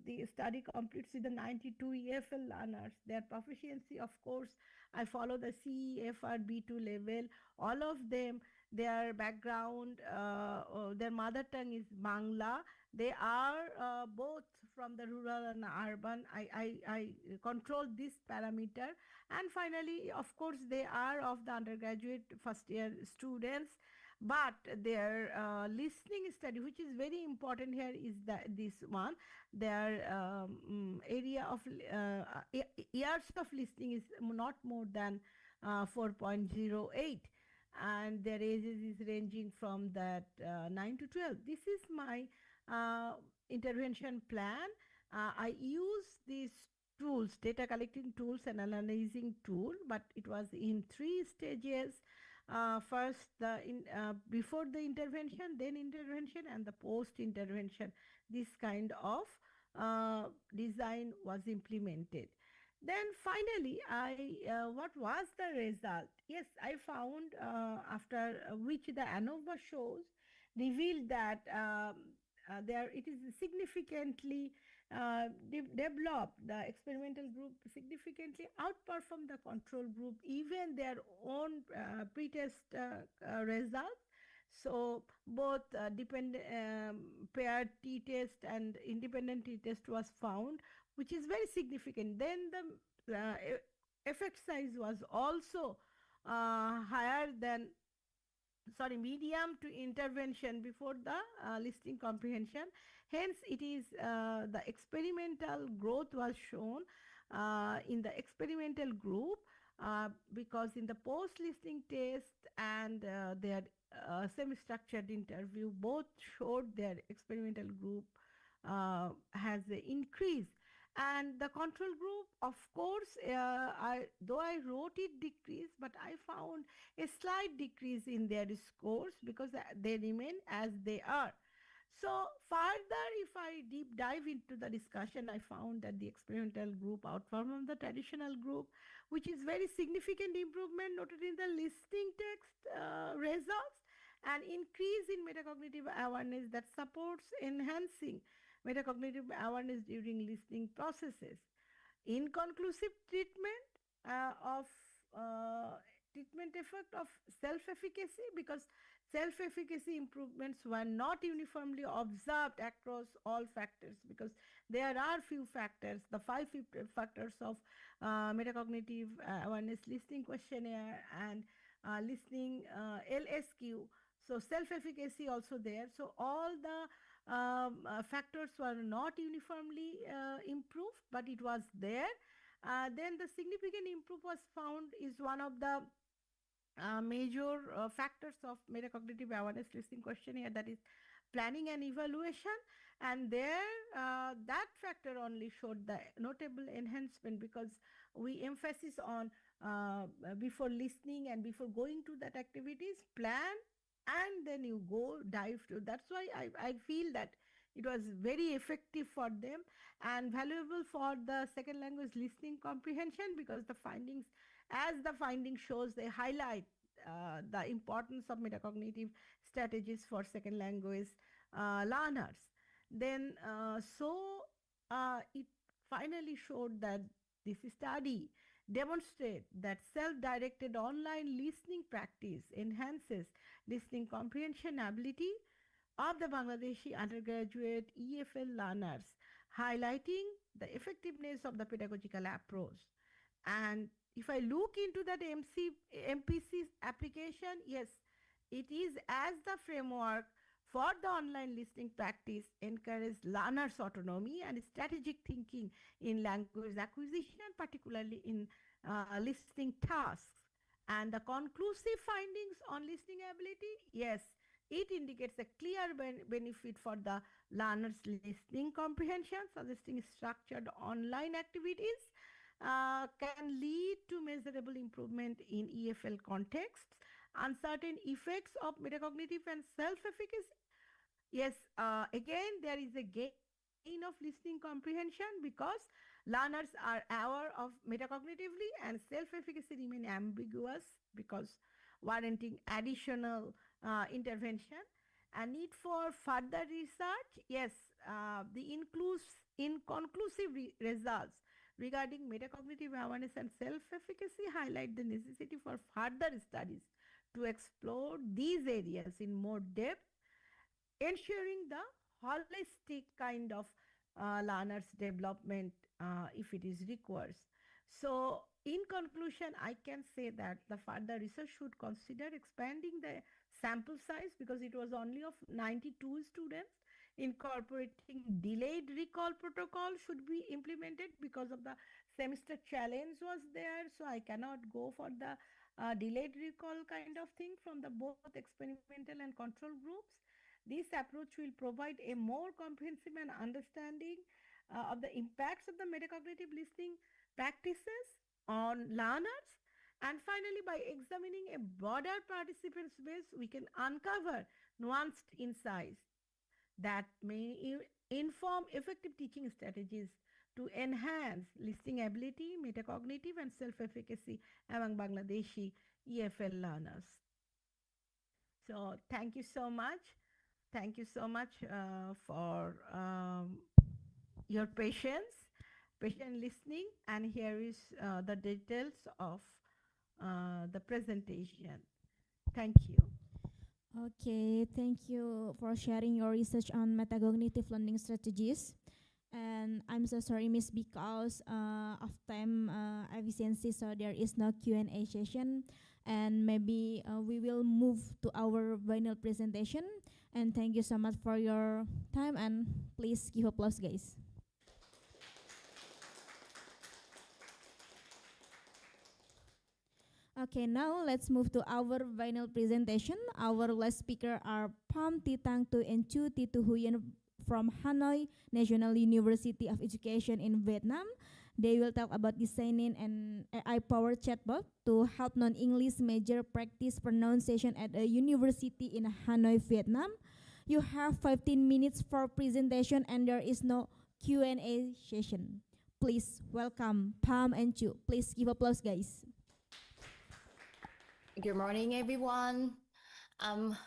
the study completes with the 92 EFL learners. Their proficiency, of course, I follow the CEFR B2 level. All of them, their background, their mother tongue is Bangla. They are both from the rural and urban. I control this parameter. And finally, of course, they are of the undergraduate first year students, but their listening study, which is very important here, is that this one, their area of years of listening is not more than 4.08, and their ages is ranging from that 9 to 12. This is my intervention plan. I use these tools, data collecting tools and analyzing tool, but it was in 3 stages. First, before the intervention, then intervention, and the post intervention. This kind of design was implemented. Then finally, what was the result? Yes, I found after which the ANOVA shows revealed that there it is significantly developed. The experimental group significantly outperformed the control group, even their own pre-test results. So both paired t-test and independent t-test was found, which is very significant. Then the effect size was also higher than, medium to intervention before the listening comprehension. Hence, it is the experimental growth was shown in the experimental group, because in the post-listening test and their semi-structured interview, both showed their experimental group has increased. And the control group, of course, though I wrote it decrease, but I found a slight decrease in their scores because they remain as they are. So further, if I deep dive into the discussion, I found that the experimental group outperformed the traditional group, which is very significant improvement noted in the listening text results, and increase in metacognitive awareness that supports enhancing metacognitive awareness during listening processes. Inconclusive treatment of treatment effect of self-efficacy, because self-efficacy improvements were not uniformly observed across all factors, because there are few factors, the five factors of metacognitive awareness listening questionnaire and listening LSQ. So self-efficacy also there. So all the factors were not uniformly improved, but it was there. Then the significant improve was found is one of the major factors of metacognitive awareness listening questionnaire, that is planning and evaluation. And there that factor only showed the notable enhancement, because we emphasis on before listening and before going to that activities, plan and then you go dive to. That's why I feel that it was very effective for them and valuable for the second language listening comprehension, because the findings, as the finding shows, they highlight the importance of metacognitive strategies for second language learners. Then it finally showed that this study demonstrate that self-directed online listening practice enhances listening comprehension ability of the Bangladeshi undergraduate EFL learners, highlighting the effectiveness of the pedagogical approach. And if I look into that MPC application, yes, it is as the framework for the online listening practice encourage learners' autonomy and strategic thinking in language acquisition, particularly in listening tasks. And the conclusive findings on listening ability, yes, it indicates a clear benefit for the learner's listening comprehension, suggesting structured online activities can lead to measurable improvement in EFL contexts. Uncertain effects of metacognitive and self-efficacy. Yes, again, there is a gain of listening comprehension, because learners are aware of metacognitively, and self-efficacy remain ambiguous, because warranting additional intervention. A need for further research, yes, the inconclusive results regarding metacognitive awareness and self-efficacy highlight the necessity for further studies to explore these areas in more depth, ensuring the holistic kind of learner's development if it is requires. So in conclusion, I can say that the further research should consider expanding the sample size, because it was only of 92 students. Incorporating delayed recall protocol should be implemented, because of the semester challenge was there. So I cannot go for the delayed recall kind of thing from the both experimental and control groups. This approach will provide a more comprehensive and understanding of the impacts of the metacognitive listening practices on learners. And finally, by examining a broader participants base, we can uncover nuanced insights that may inform effective teaching strategies to enhance listening ability, metacognitive, and self-efficacy among Bangladeshi EFL learners. So thank you so much. Thank you so much for your patience, patient listening. And here is the details of the presentation. Thank you. Okay, thank you for sharing your research on metacognitive learning strategies. And I'm so sorry, Miss, because of time efficiency, so there is no Q&A session. And maybe we will move to our final presentation. And thank you so much for your time. And please give applause, guys. Okay, now let's move to our final presentation. Our last speaker are Pham Titang Tu and Chu Titu Huyen from Hanoi National University of Education in Vietnam. They will talk about designing an AI-powered chatbot to help non-English major practice pronunciation at a university in Hanoi, Vietnam. You have 15 minutes for presentation and there is no Q&A session. Please welcome Pham and Chu. Please give applause, guys. Good morning, everyone. Um,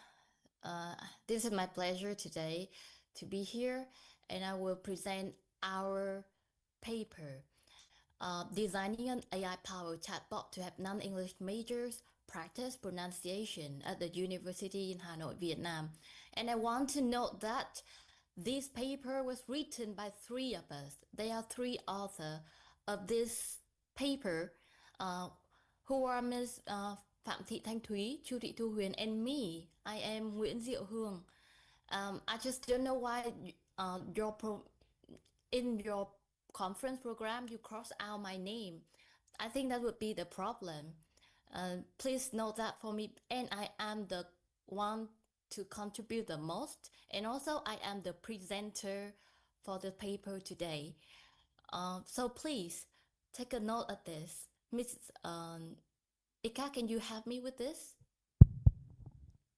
this is my pleasure today to be here, and I will present our paper, designing an AI-powered chatbot to help non-English majors practice pronunciation at the university in Hanoi, Vietnam. And I want to note that this paper was written by three of us. They are three authors of this paper, uh, who are Ms. Phạm Thị Thanh Thúy, Chu Thị Thu Huyền, and me. I am Nguyễn Diệu Hương. I just don't know why in your conference program you cross out my name. I think that would be the problem. Please note that for me. And I am the one to contribute the most. And also I am the presenter for the paper today. So please take a note of this. Miss Ika, can you help me with this?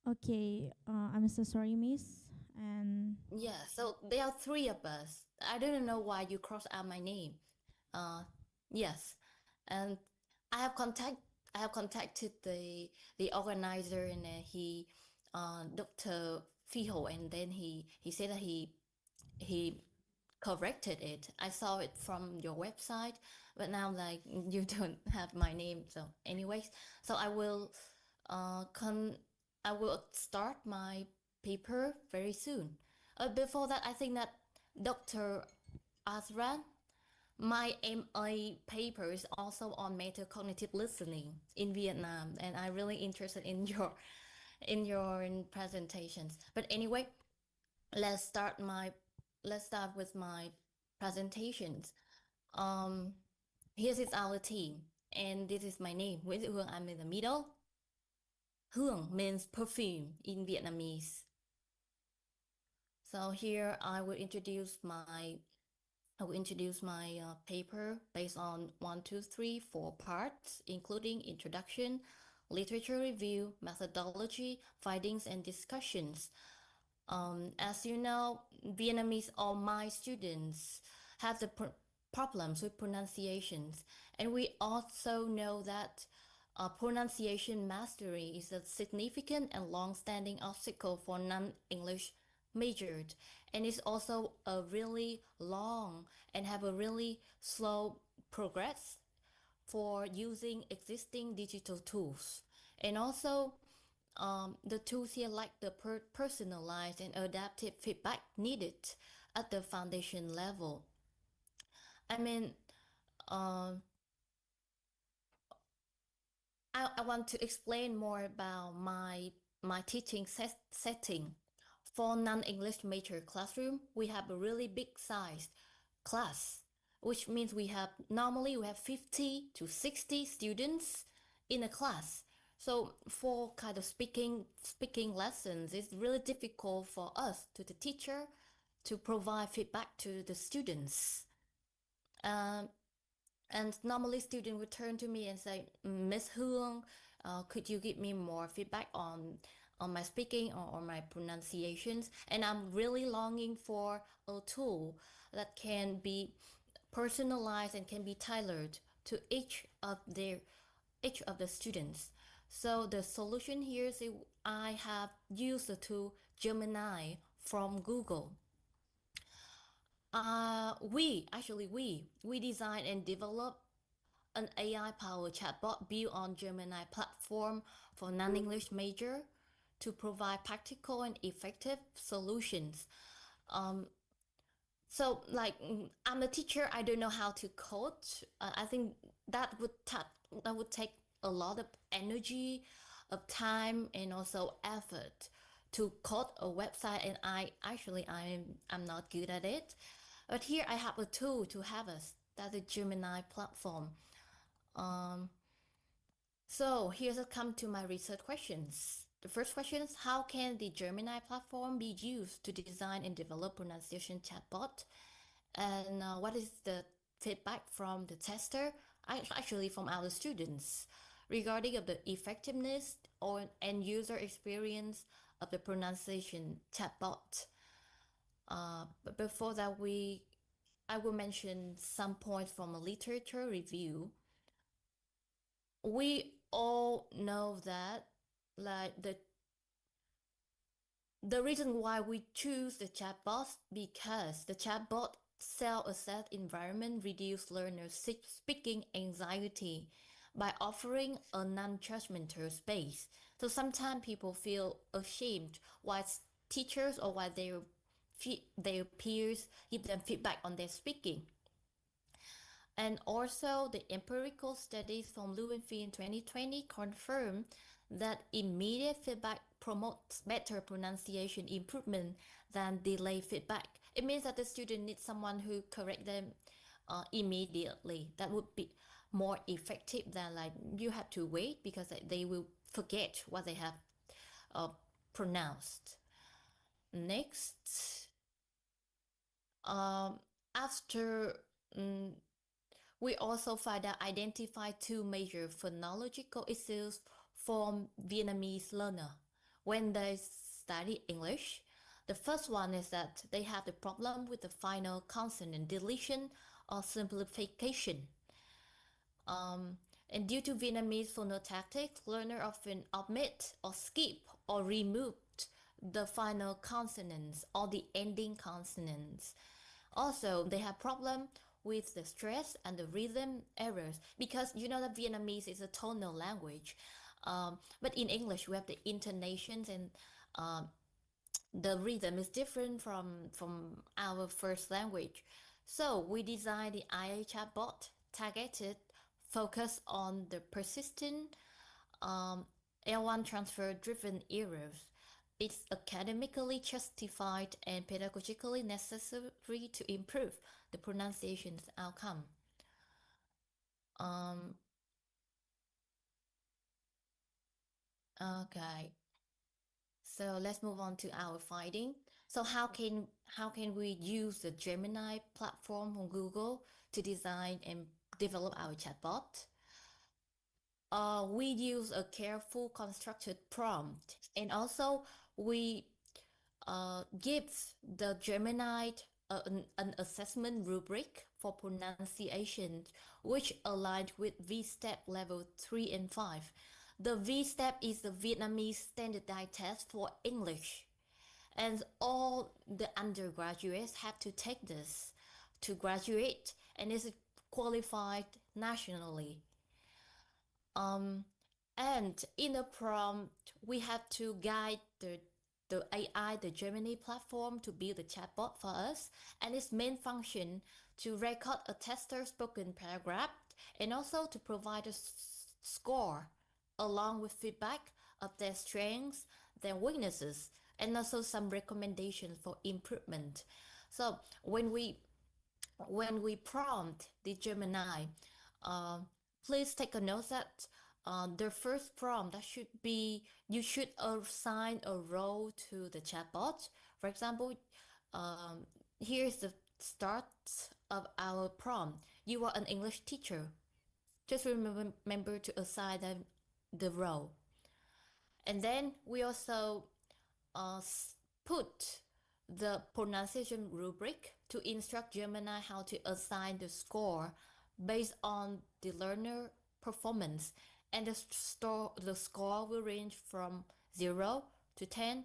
Okay, I'm so sorry, miss. And Yeah, so there are three of us. I don't know why you crossed out my name. Uh, yes, and I have contact. I have contacted the organizer, and he, Dr. Fiho, and then he said that he corrected it. I saw it from your website, but now like you don't have my name. So, anyways, so uh, con I will start my paper very soon. Before that, I think that Dr. Azran, my MA paper is also on metacognitive listening in Vietnam, and I'm really interested in your presentations. But anyway, let's start my let's start with my presentations. Um, Here's is our team, and this is my name. Nguyễn Thị Hương, I'm in the middle. Hương means perfume in Vietnamese. So here I will introduce my paper based on 1, 2, 3, 4 parts, including introduction, literature review, methodology, findings, and discussions. As you know, Vietnamese, all my students have the problems with pronunciations, and we also know that pronunciation mastery is a significant and long-standing obstacle for non-English majored, and it's also a really long and have a really slow progress for using existing digital tools. And also, the tools here lack the personalized and adaptive feedback needed at the foundation level. I mean, uh, I want to explain more about my teaching setting. For non-English major classroom, we have a really big size class, which means normally we have 50 to 60 students in a class. So for kind of speaking lessons, it's really difficult for us, to the teacher, to provide feedback to the students. And normally students would turn to me and say, Miss Hương, could you give me more feedback on my speaking or my pronunciations? And I'm really longing for a tool that can be personalized and can be tailored to each of the students. So the solution here is I have used the tool Gemini from Google. We design and develop an AI-powered chatbot built on Gemini platform for non-English major to provide practical and effective solutions. So like, I'm a teacher, I don't know how to code. I think that would take a lot of energy, of time, and also effort to code a website, and I'm not good at it. But here I have a tool to have us, that's the Gemini platform. So here's a come to my research questions. The first question is, how can the Gemini platform be used to design and develop pronunciation chatbot? And what is the feedback from the tester, actually from our students, regarding of the effectiveness or and user experience of the pronunciation chatbot? But before that, I will mention some points from a literature review. We all know that, like, the reason why we choose the chatbot, because the chatbot self-assessed environment reduce learners speaking anxiety by offering a non-judgmental space. So sometimes people feel ashamed while teachers or while their peers give them feedback on their speaking. And also, the empirical studies from Nguyen in 2020 confirm that immediate feedback promotes better pronunciation improvement than delayed feedback. It means that the student needs someone who correct them immediately. That would be more effective than like you have to wait, because they will forget what they have uh, pronounced. Next, after we also identify two major phonological issues for Vietnamese learner when they study English. The first one is that they have the problem with the final consonant deletion or simplification. And due to Vietnamese phonotactics, learners often omit or skip or remove the final consonants or the ending consonants. Also, they have problem with the stress and the rhythm errors, because you know that Vietnamese is a tonal language, but in English we have the intonations, and the rhythm is different from our first language. So we designed the IA chatbot targeted focus on the persistent L1 transfer driven errors. It's academically justified and pedagogically necessary to improve the pronunciation outcome. Okay, so let's move on to our finding. So how can we use the Gemini platform from Google to design and develop our chatbot? We use a careful constructed prompt, and also we give the Gemini an assessment rubric for pronunciation, which aligned with V-Step level 3 and 5. The V-Step is the Vietnamese standardized test for English, and all the undergraduates have to take this to graduate, and is qualified nationally. And in the prompt, we have to guide the AI, the Gemini platform, to build a chatbot for us, and its main function to record a tester's spoken paragraph, and also to provide a score along with feedback of their strengths, their weaknesses, and also some recommendations for improvement. So when we prompt the Gemini, uh, please take a note that the first prompt that should be, you should assign a role to the chatbot. For example, here's the start of our prompt. You are an English teacher. Just remember to assign them the role. And then we also put the pronunciation rubric to instruct Gemini how to assign the score based on the learner performance, and the score will range from 0 to 10,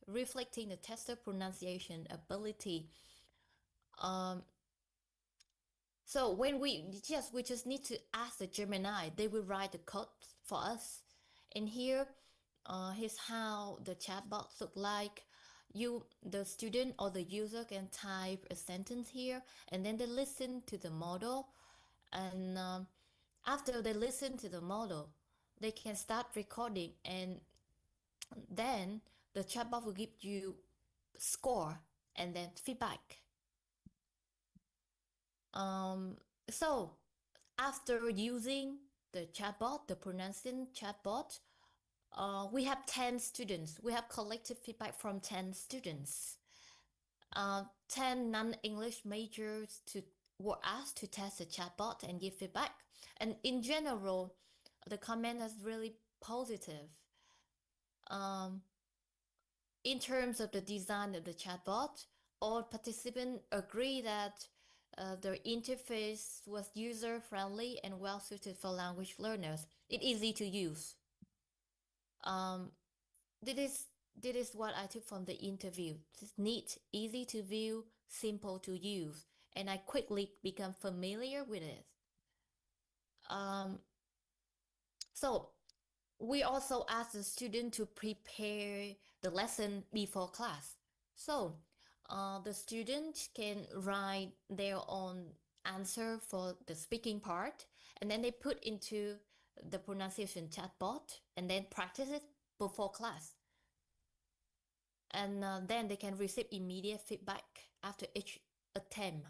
reflecting the tester pronunciation ability. So when we just need to ask the Gemini, they will write the code for us. And here's how the chatbot look like. The student or the user can type a sentence here, and then they listen to the model, and after they listen to the model, they can start recording, and then the chatbot will give you score and then feedback. So after using the chatbot, the pronunciation chatbot, we have 10 students. We have collected feedback from 10 students. 10 non-English majors were asked to test the chatbot and give feedback. And in general, the comment is really positive. In terms of the design of the chatbot, all participants agree that the interface was user-friendly and well-suited for language learners. It's easy to use. This is what I took from the interview. It's neat, easy to view, simple to use, and I quickly become familiar with it. So we also asked the student to prepare the lesson before class. So the student can write their own answer for the speaking part, and then they put into the pronunciation chatbot and then practice it before class. And then they can receive immediate feedback after each attempt.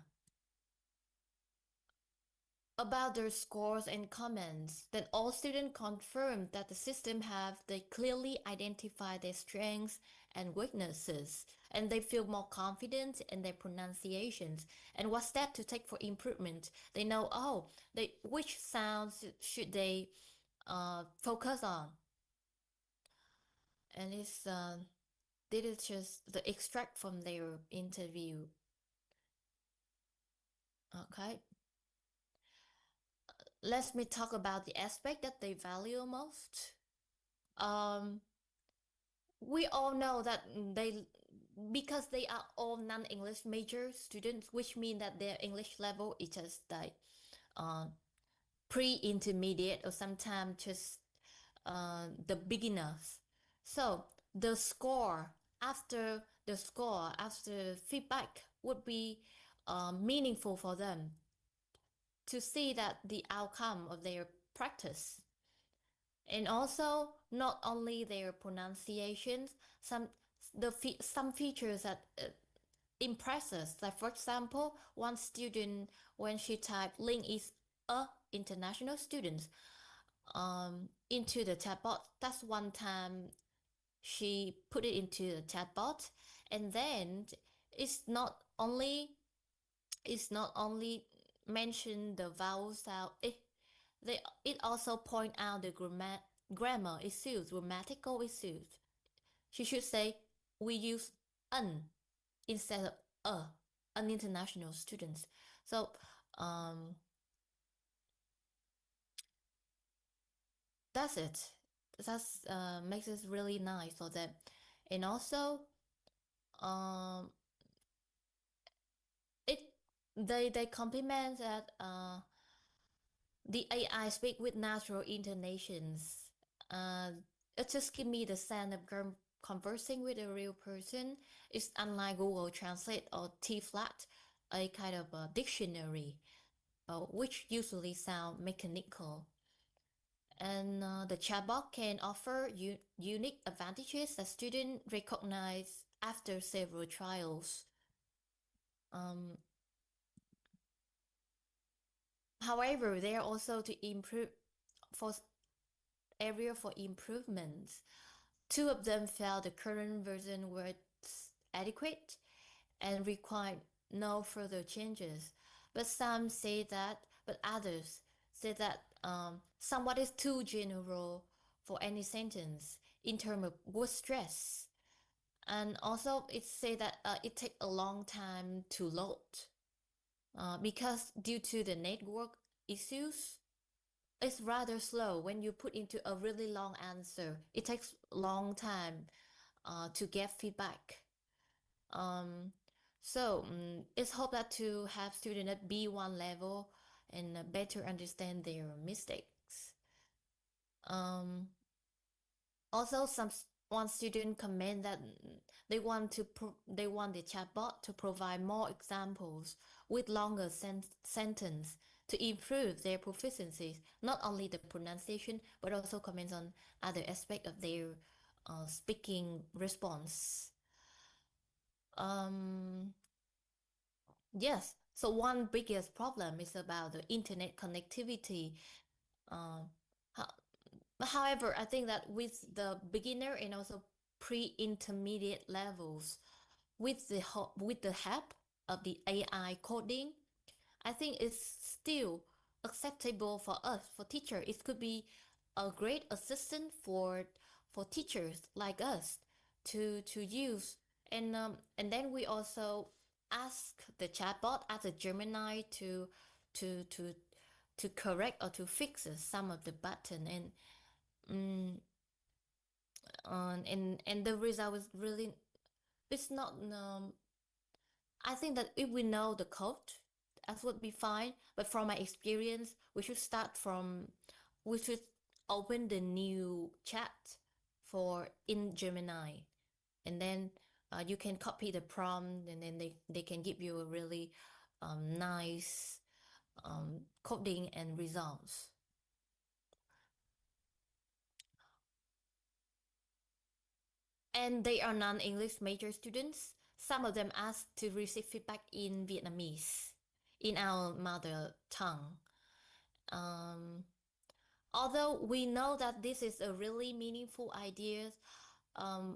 About their scores and comments, then all students confirmed that the system have they clearly identify their strengths and weaknesses, and they feel more confident in their pronunciations and what step to take for improvement. They know which sounds should they focus on, and this is just the extract from their interview. Okay. Let me talk about the aspect that they value most. We all know that because they are all non-English major students, which mean that their English level is just like pre-intermediate or sometimes just the beginners. So the score after feedback would be meaningful for them to see that the outcome of their practice. And also not only their pronunciations, some features that impress us. Like for example, one student, when she typed link is a international student into the chatbot, that's one time she put it into the chatbot, and then it's not only mention the vowel sound. It also point out the grammar issues, grammatical issues. She should say we use an instead of an international students. So that's it. That's makes it really nice for them, and also it they compliment that the AI speak with natural intonations. It just give me the sense of conversing with a real person. It's unlike Google Translate or T-Flat, a kind of a dictionary, which usually sound mechanical. And the chatbot can offer unique advantages that students recognize after several trials. However, there are also to improve for area for improvements. Two of them felt the current version was adequate and required no further changes. But others say that somewhat is too general for any sentence in terms of word stress. And also it say that it takes a long time to load because due to the network issues, it's rather slow when you put into a really long answer. It takes a long time to get feedback. It's hoped that to have students at B1 level and better understand their mistakes. Also, one student comment that they want the chatbot to provide more examples with longer sentence to improve their proficiencies, not only the pronunciation, but also comments on other aspects of their speaking response. Yes, so one biggest problem is about the internet connectivity. Um, However, I think that with the beginner and also pre-intermediate levels, with the help of the AI coding, I think it's still acceptable for us, for teacher. It could be a great assistant for teachers like us to use. And then we also ask the chatbot as a Gemini to to to correct or to fix some of the button mm, and the result was really, it's not I think that if we know the code, that would be fine. But from my experience, we should open the new chat for in Gemini, and then you can copy the prompt, and then they can give you a really nice coding and results. And they are non-English major students. Some of them asked to receive feedback in Vietnamese, in our mother tongue. Um, Although we know that this is a really meaningful idea,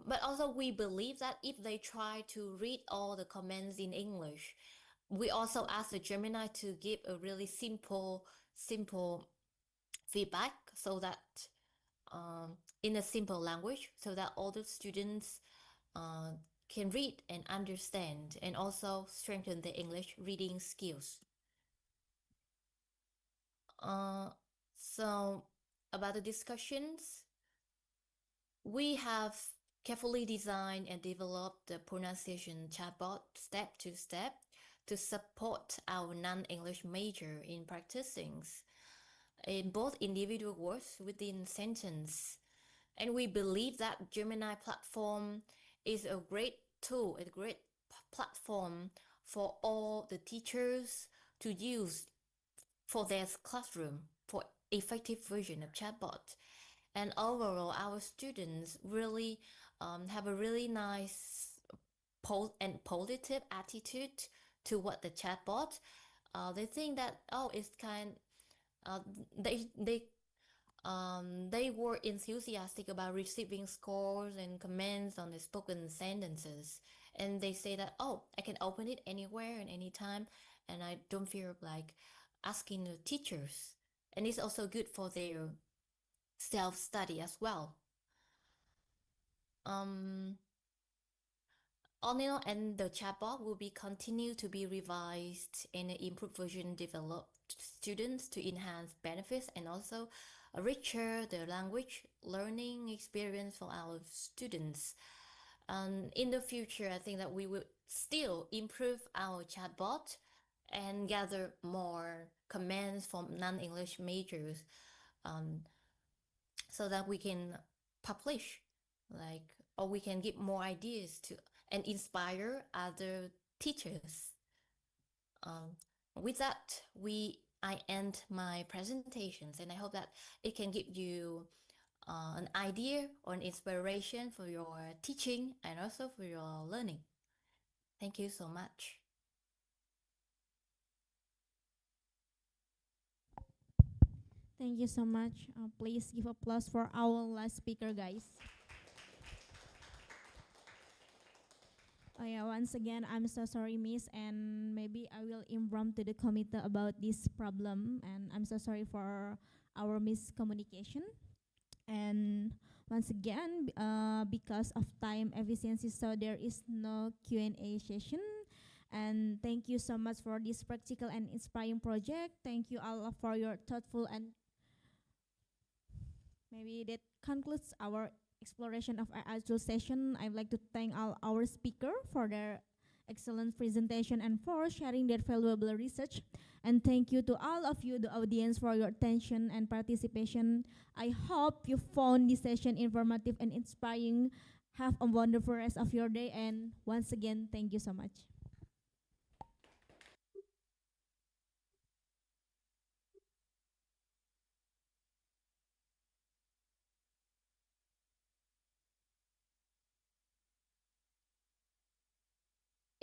but also we believe that if they try to read all the comments in English, we also ask the Gemini to give a really simple feedback, so that in a simple language, so that all the students uh, can read and understand, and also strengthen the English reading skills. Uh, so about the discussions, we have carefully designed and developed the pronunciation chatbot step to step to support our non-English major in practicing in both individual words within sentence. And we believe that Gemini platform is a great tool, a great platform for all the teachers to use for their classroom, for effective version of chatbot. And overall, our students really have a really nice and positive attitude toward the chatbot. They think that, oh, it's kind. Uh, they were enthusiastic about receiving scores and comments on the spoken sentences, and they say that, oh, I can open it anywhere and anytime, and I don't fear like asking the teachers. And it's also good for their self-study as well. Um, All in all, and the chatbot will be continue to be revised and an improved version developed students to enhance benefits and also a richer the language learning experience for our students. And in the future, I think that we will still improve our chatbot and gather more comments from non-English majors, um, so that we can publish, like, or we can give more ideas to and inspire other teachers. um, with that, I end my presentations, and I hope that it can give you an idea or an inspiration for your teaching and also for your learning. Thank you so much. Thank you so much. Please give applause for our last speaker, guys. Oh yeah, once again, I'm so sorry, Miss, and maybe I will inform to the committee about this problem, and I'm so sorry for our miscommunication. And once again, because of time efficiency, so there is no Q&A session. And thank you so much for this practical and inspiring project. Thank you all for your thoughtful and maybe that concludes our exploration of our Aizu session. I'd like to thank all our speakers for their excellent presentation and for sharing their valuable research. And thank you to all of you, the audience, for your attention and participation. I hope you found this session informative and inspiring. Have a wonderful rest of your day. And once again, thank you so much.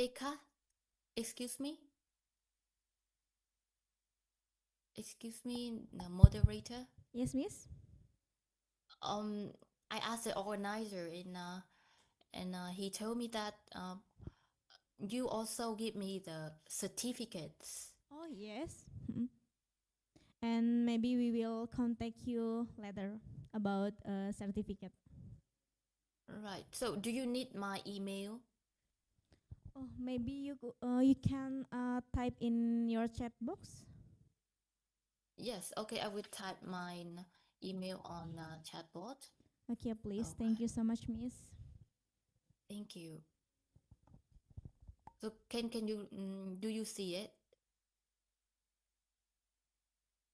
Eka, excuse me? Excuse me, the moderator. Yes, Miss. Um, I asked the organizer, and he told me that you also give me the certificates. Oh, yes. And maybe we will contact you later about a certificate. Right. So, do you need my email? Oh, maybe you can type in your chat box. Yes. Okay, I will type my email on Chatbot. Okay, please. Okay. Thank you so much, Miss. Thank you. So, can you do you see it?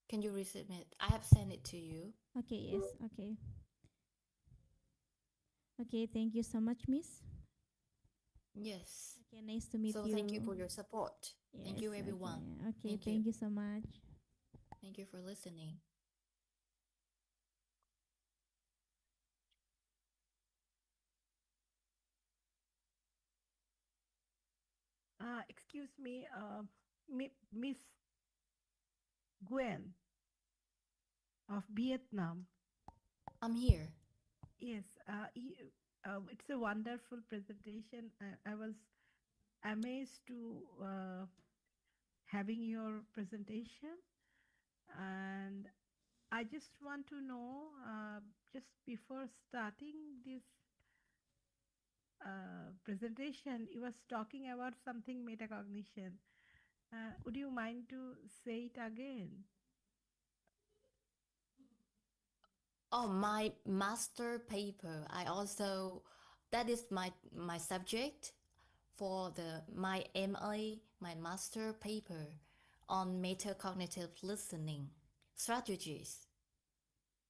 Can you resubmit? I have sent it to you. Okay, yes. Okay. Okay, thank you so much, Miss. Yes. Okay, nice to meet So you. thank you for your support. Thank you, Yes, everyone. okay. Okay, Thank you. thank you so much. Thank you for listening. Excuse me, Miss Nguyen of Vietnam. I'm here. Yes, it's a wonderful presentation. I was amazed to having your presentation, and I just want to know, just before starting this presentation, you was talking about something metacognition. Would you mind to say it again? Oh, my master paper. That is my subject for my MA, my master paper on metacognitive listening strategies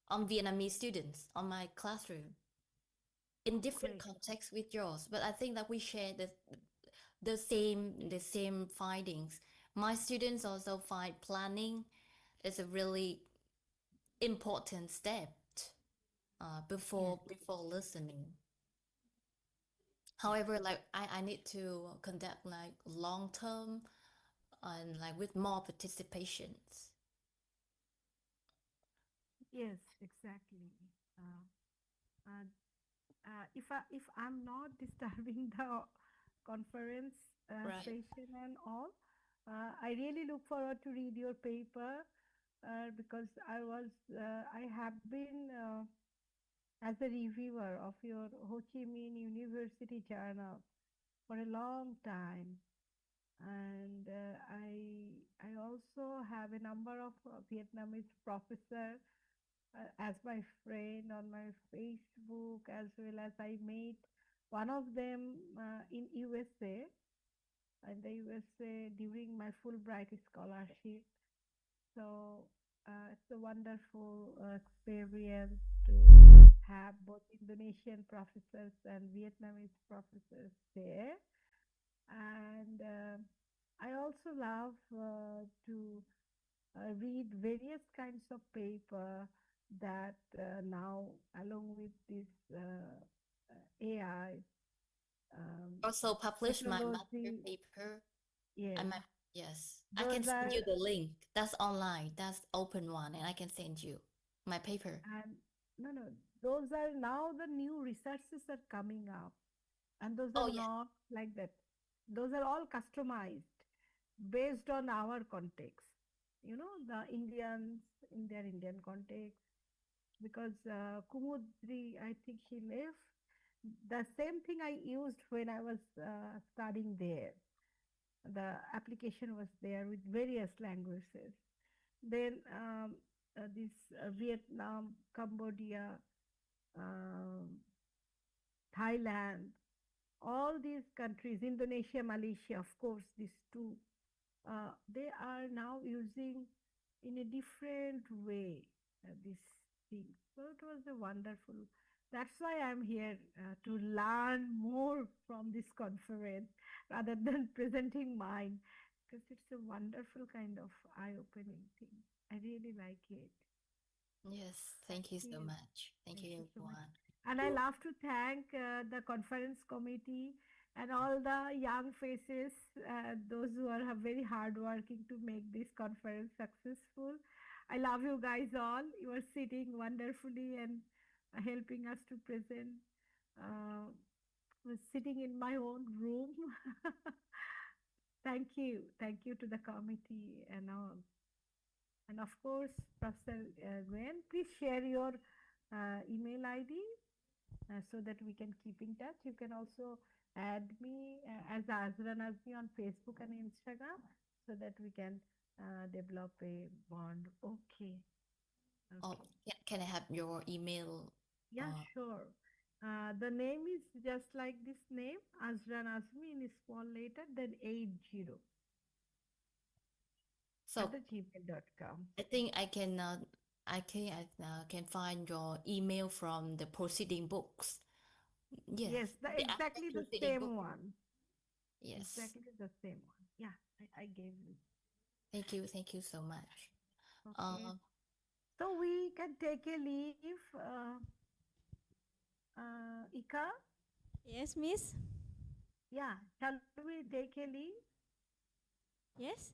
on Vietnamese students on my classroom in different Great. contexts with yours. But I think that we share the same findings. My students also find planning is a really important step Yes. before listening. However, like I need to conduct like long term and like with more participations. Yes, exactly. Uh, and if I'm not disturbing the conference Right. session and all, I really look forward to read your paper because I have been as a reviewer of your Ho Chi Minh University journal for a long time, and I also have a number of Vietnamese professors as my friend on my Facebook, as well as I met one of them in USA, in the USA during my Fulbright scholarship. So it's a wonderful experience to have both Indonesian professors and Vietnamese professors there. And I also love to read various kinds of paper that now, along with this AI Also publish my master technology, paper. I yes, might yes. I can those send are you the link. That's online. That's open one, and I can send you my paper. and no, no, those are now the new researches are coming up, and those are Oh yeah. not like that. Those are all customized based on our context. You know, the Indians in their Indian context, because Kumudri, I think she left. The same thing I used when I was studying there. The application was there with various languages. Then this Vietnam, Cambodia, um, Thailand, all these countries, Indonesia, Malaysia, of course, these two, they are now using in a different way this thing. So it was a wonderful. That's why I'm here to learn more from this conference rather than presenting mine, because it's a wonderful kind of eye-opening thing. I really like it. Yes. Thank Thank you so you. much. Thank Thank you, you so much. everyone. And I love to thank the conference committee and all the young faces, those who are very hardworking to make this conference successful. I love you guys all. You are sitting wonderfully and helping us to present. Uh, was sitting in my own room. Thank you to the committee and all. And of course, Professor Nguyen, please share your email ID so that we can keep in touch. You can also add me as Azran Azmee on Facebook and Instagram so that we can develop a bond. Okay. Oh, Okay. yeah, can I have your email? Yeah, sure. The name is just like this name, Azran Azmee in small letter, then 80 So at the gmail.com. I think I can find your email from the proceeding books. Yes, Yes, the exactly abstract the proceeding book. same one. Yes. Exactly the same one. Yeah, I gave you. Thank you so much. Okay. So we can take a leave, Ika. Yes, Miss. Yeah, shall we take a leave? Yes.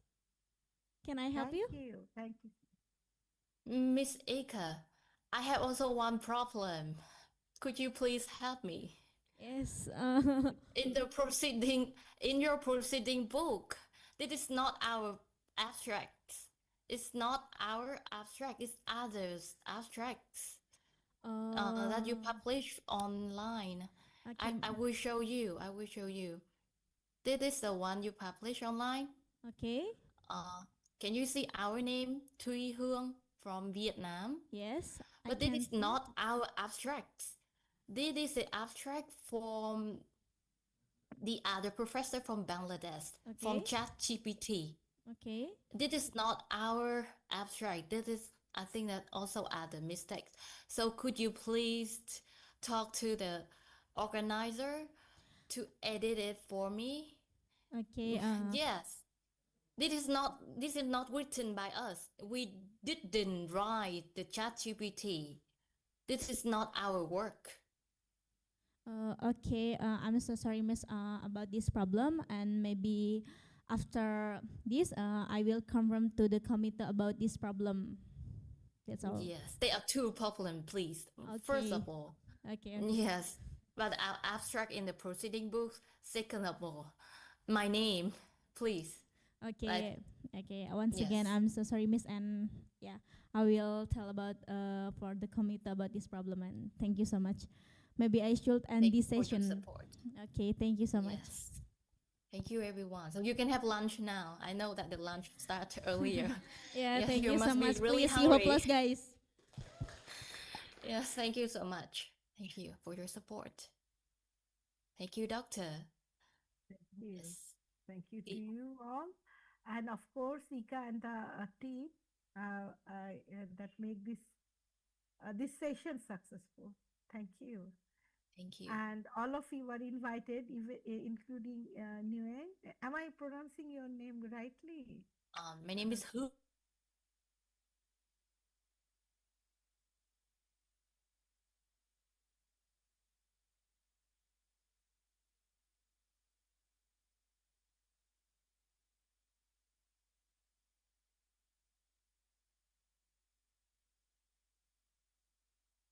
Can I help Thank you? you. Thank you. Miss Ika, I have also one problem. Could you please help me? Yes. In your proceeding book, this is not our abstract. It's not our abstract, it's others' abstracts that you publish online. Okay. I will show you. I will show you. This is the one you publish online. Okay. Can you see our name, Thuy from Vietnam? Yes, I But this can is see. not our abstract. This is the abstract from the other professor from Bangladesh, from Okay. ChatGPT. Okay. This is not our abstract. This is, I think, that also other mistakes. So could you please talk to the organizer to edit it for me? Okay. Yes. This is not written by us. We didn't write the ChatGPT. This is not our work. Okay. I'm so sorry, Miss, about this problem, and maybe after this, I will confirm to the committee about this problem. That's all. Yes, there are two problems, please. First Okay. of all, Okay. yes, but our abstract in the proceeding book. Second of all, my name, please. Okay. Okay. Once again, Yes. I'm so sorry, Miss, and yeah, I will tell about for the committee about this problem, and thank you so much. Maybe I should end Thank this you for your session. support. Okay. Thank you so much. Yes. Thank you, everyone. So you can have lunch now. I know that the lunch started earlier. Yeah. Yes, Thank you you so must be much. really Please see hungry. hopeless, guys. Yes, thank you so much. Thank you for your support. Thank you, doctor. Thank you. Yes. Thank you to you all. And of course, Ika and the team that make this session successful. Thank you. Thank you. And all of you are invited, including Nguyen. Am I pronouncing your name rightly? My name is Hu.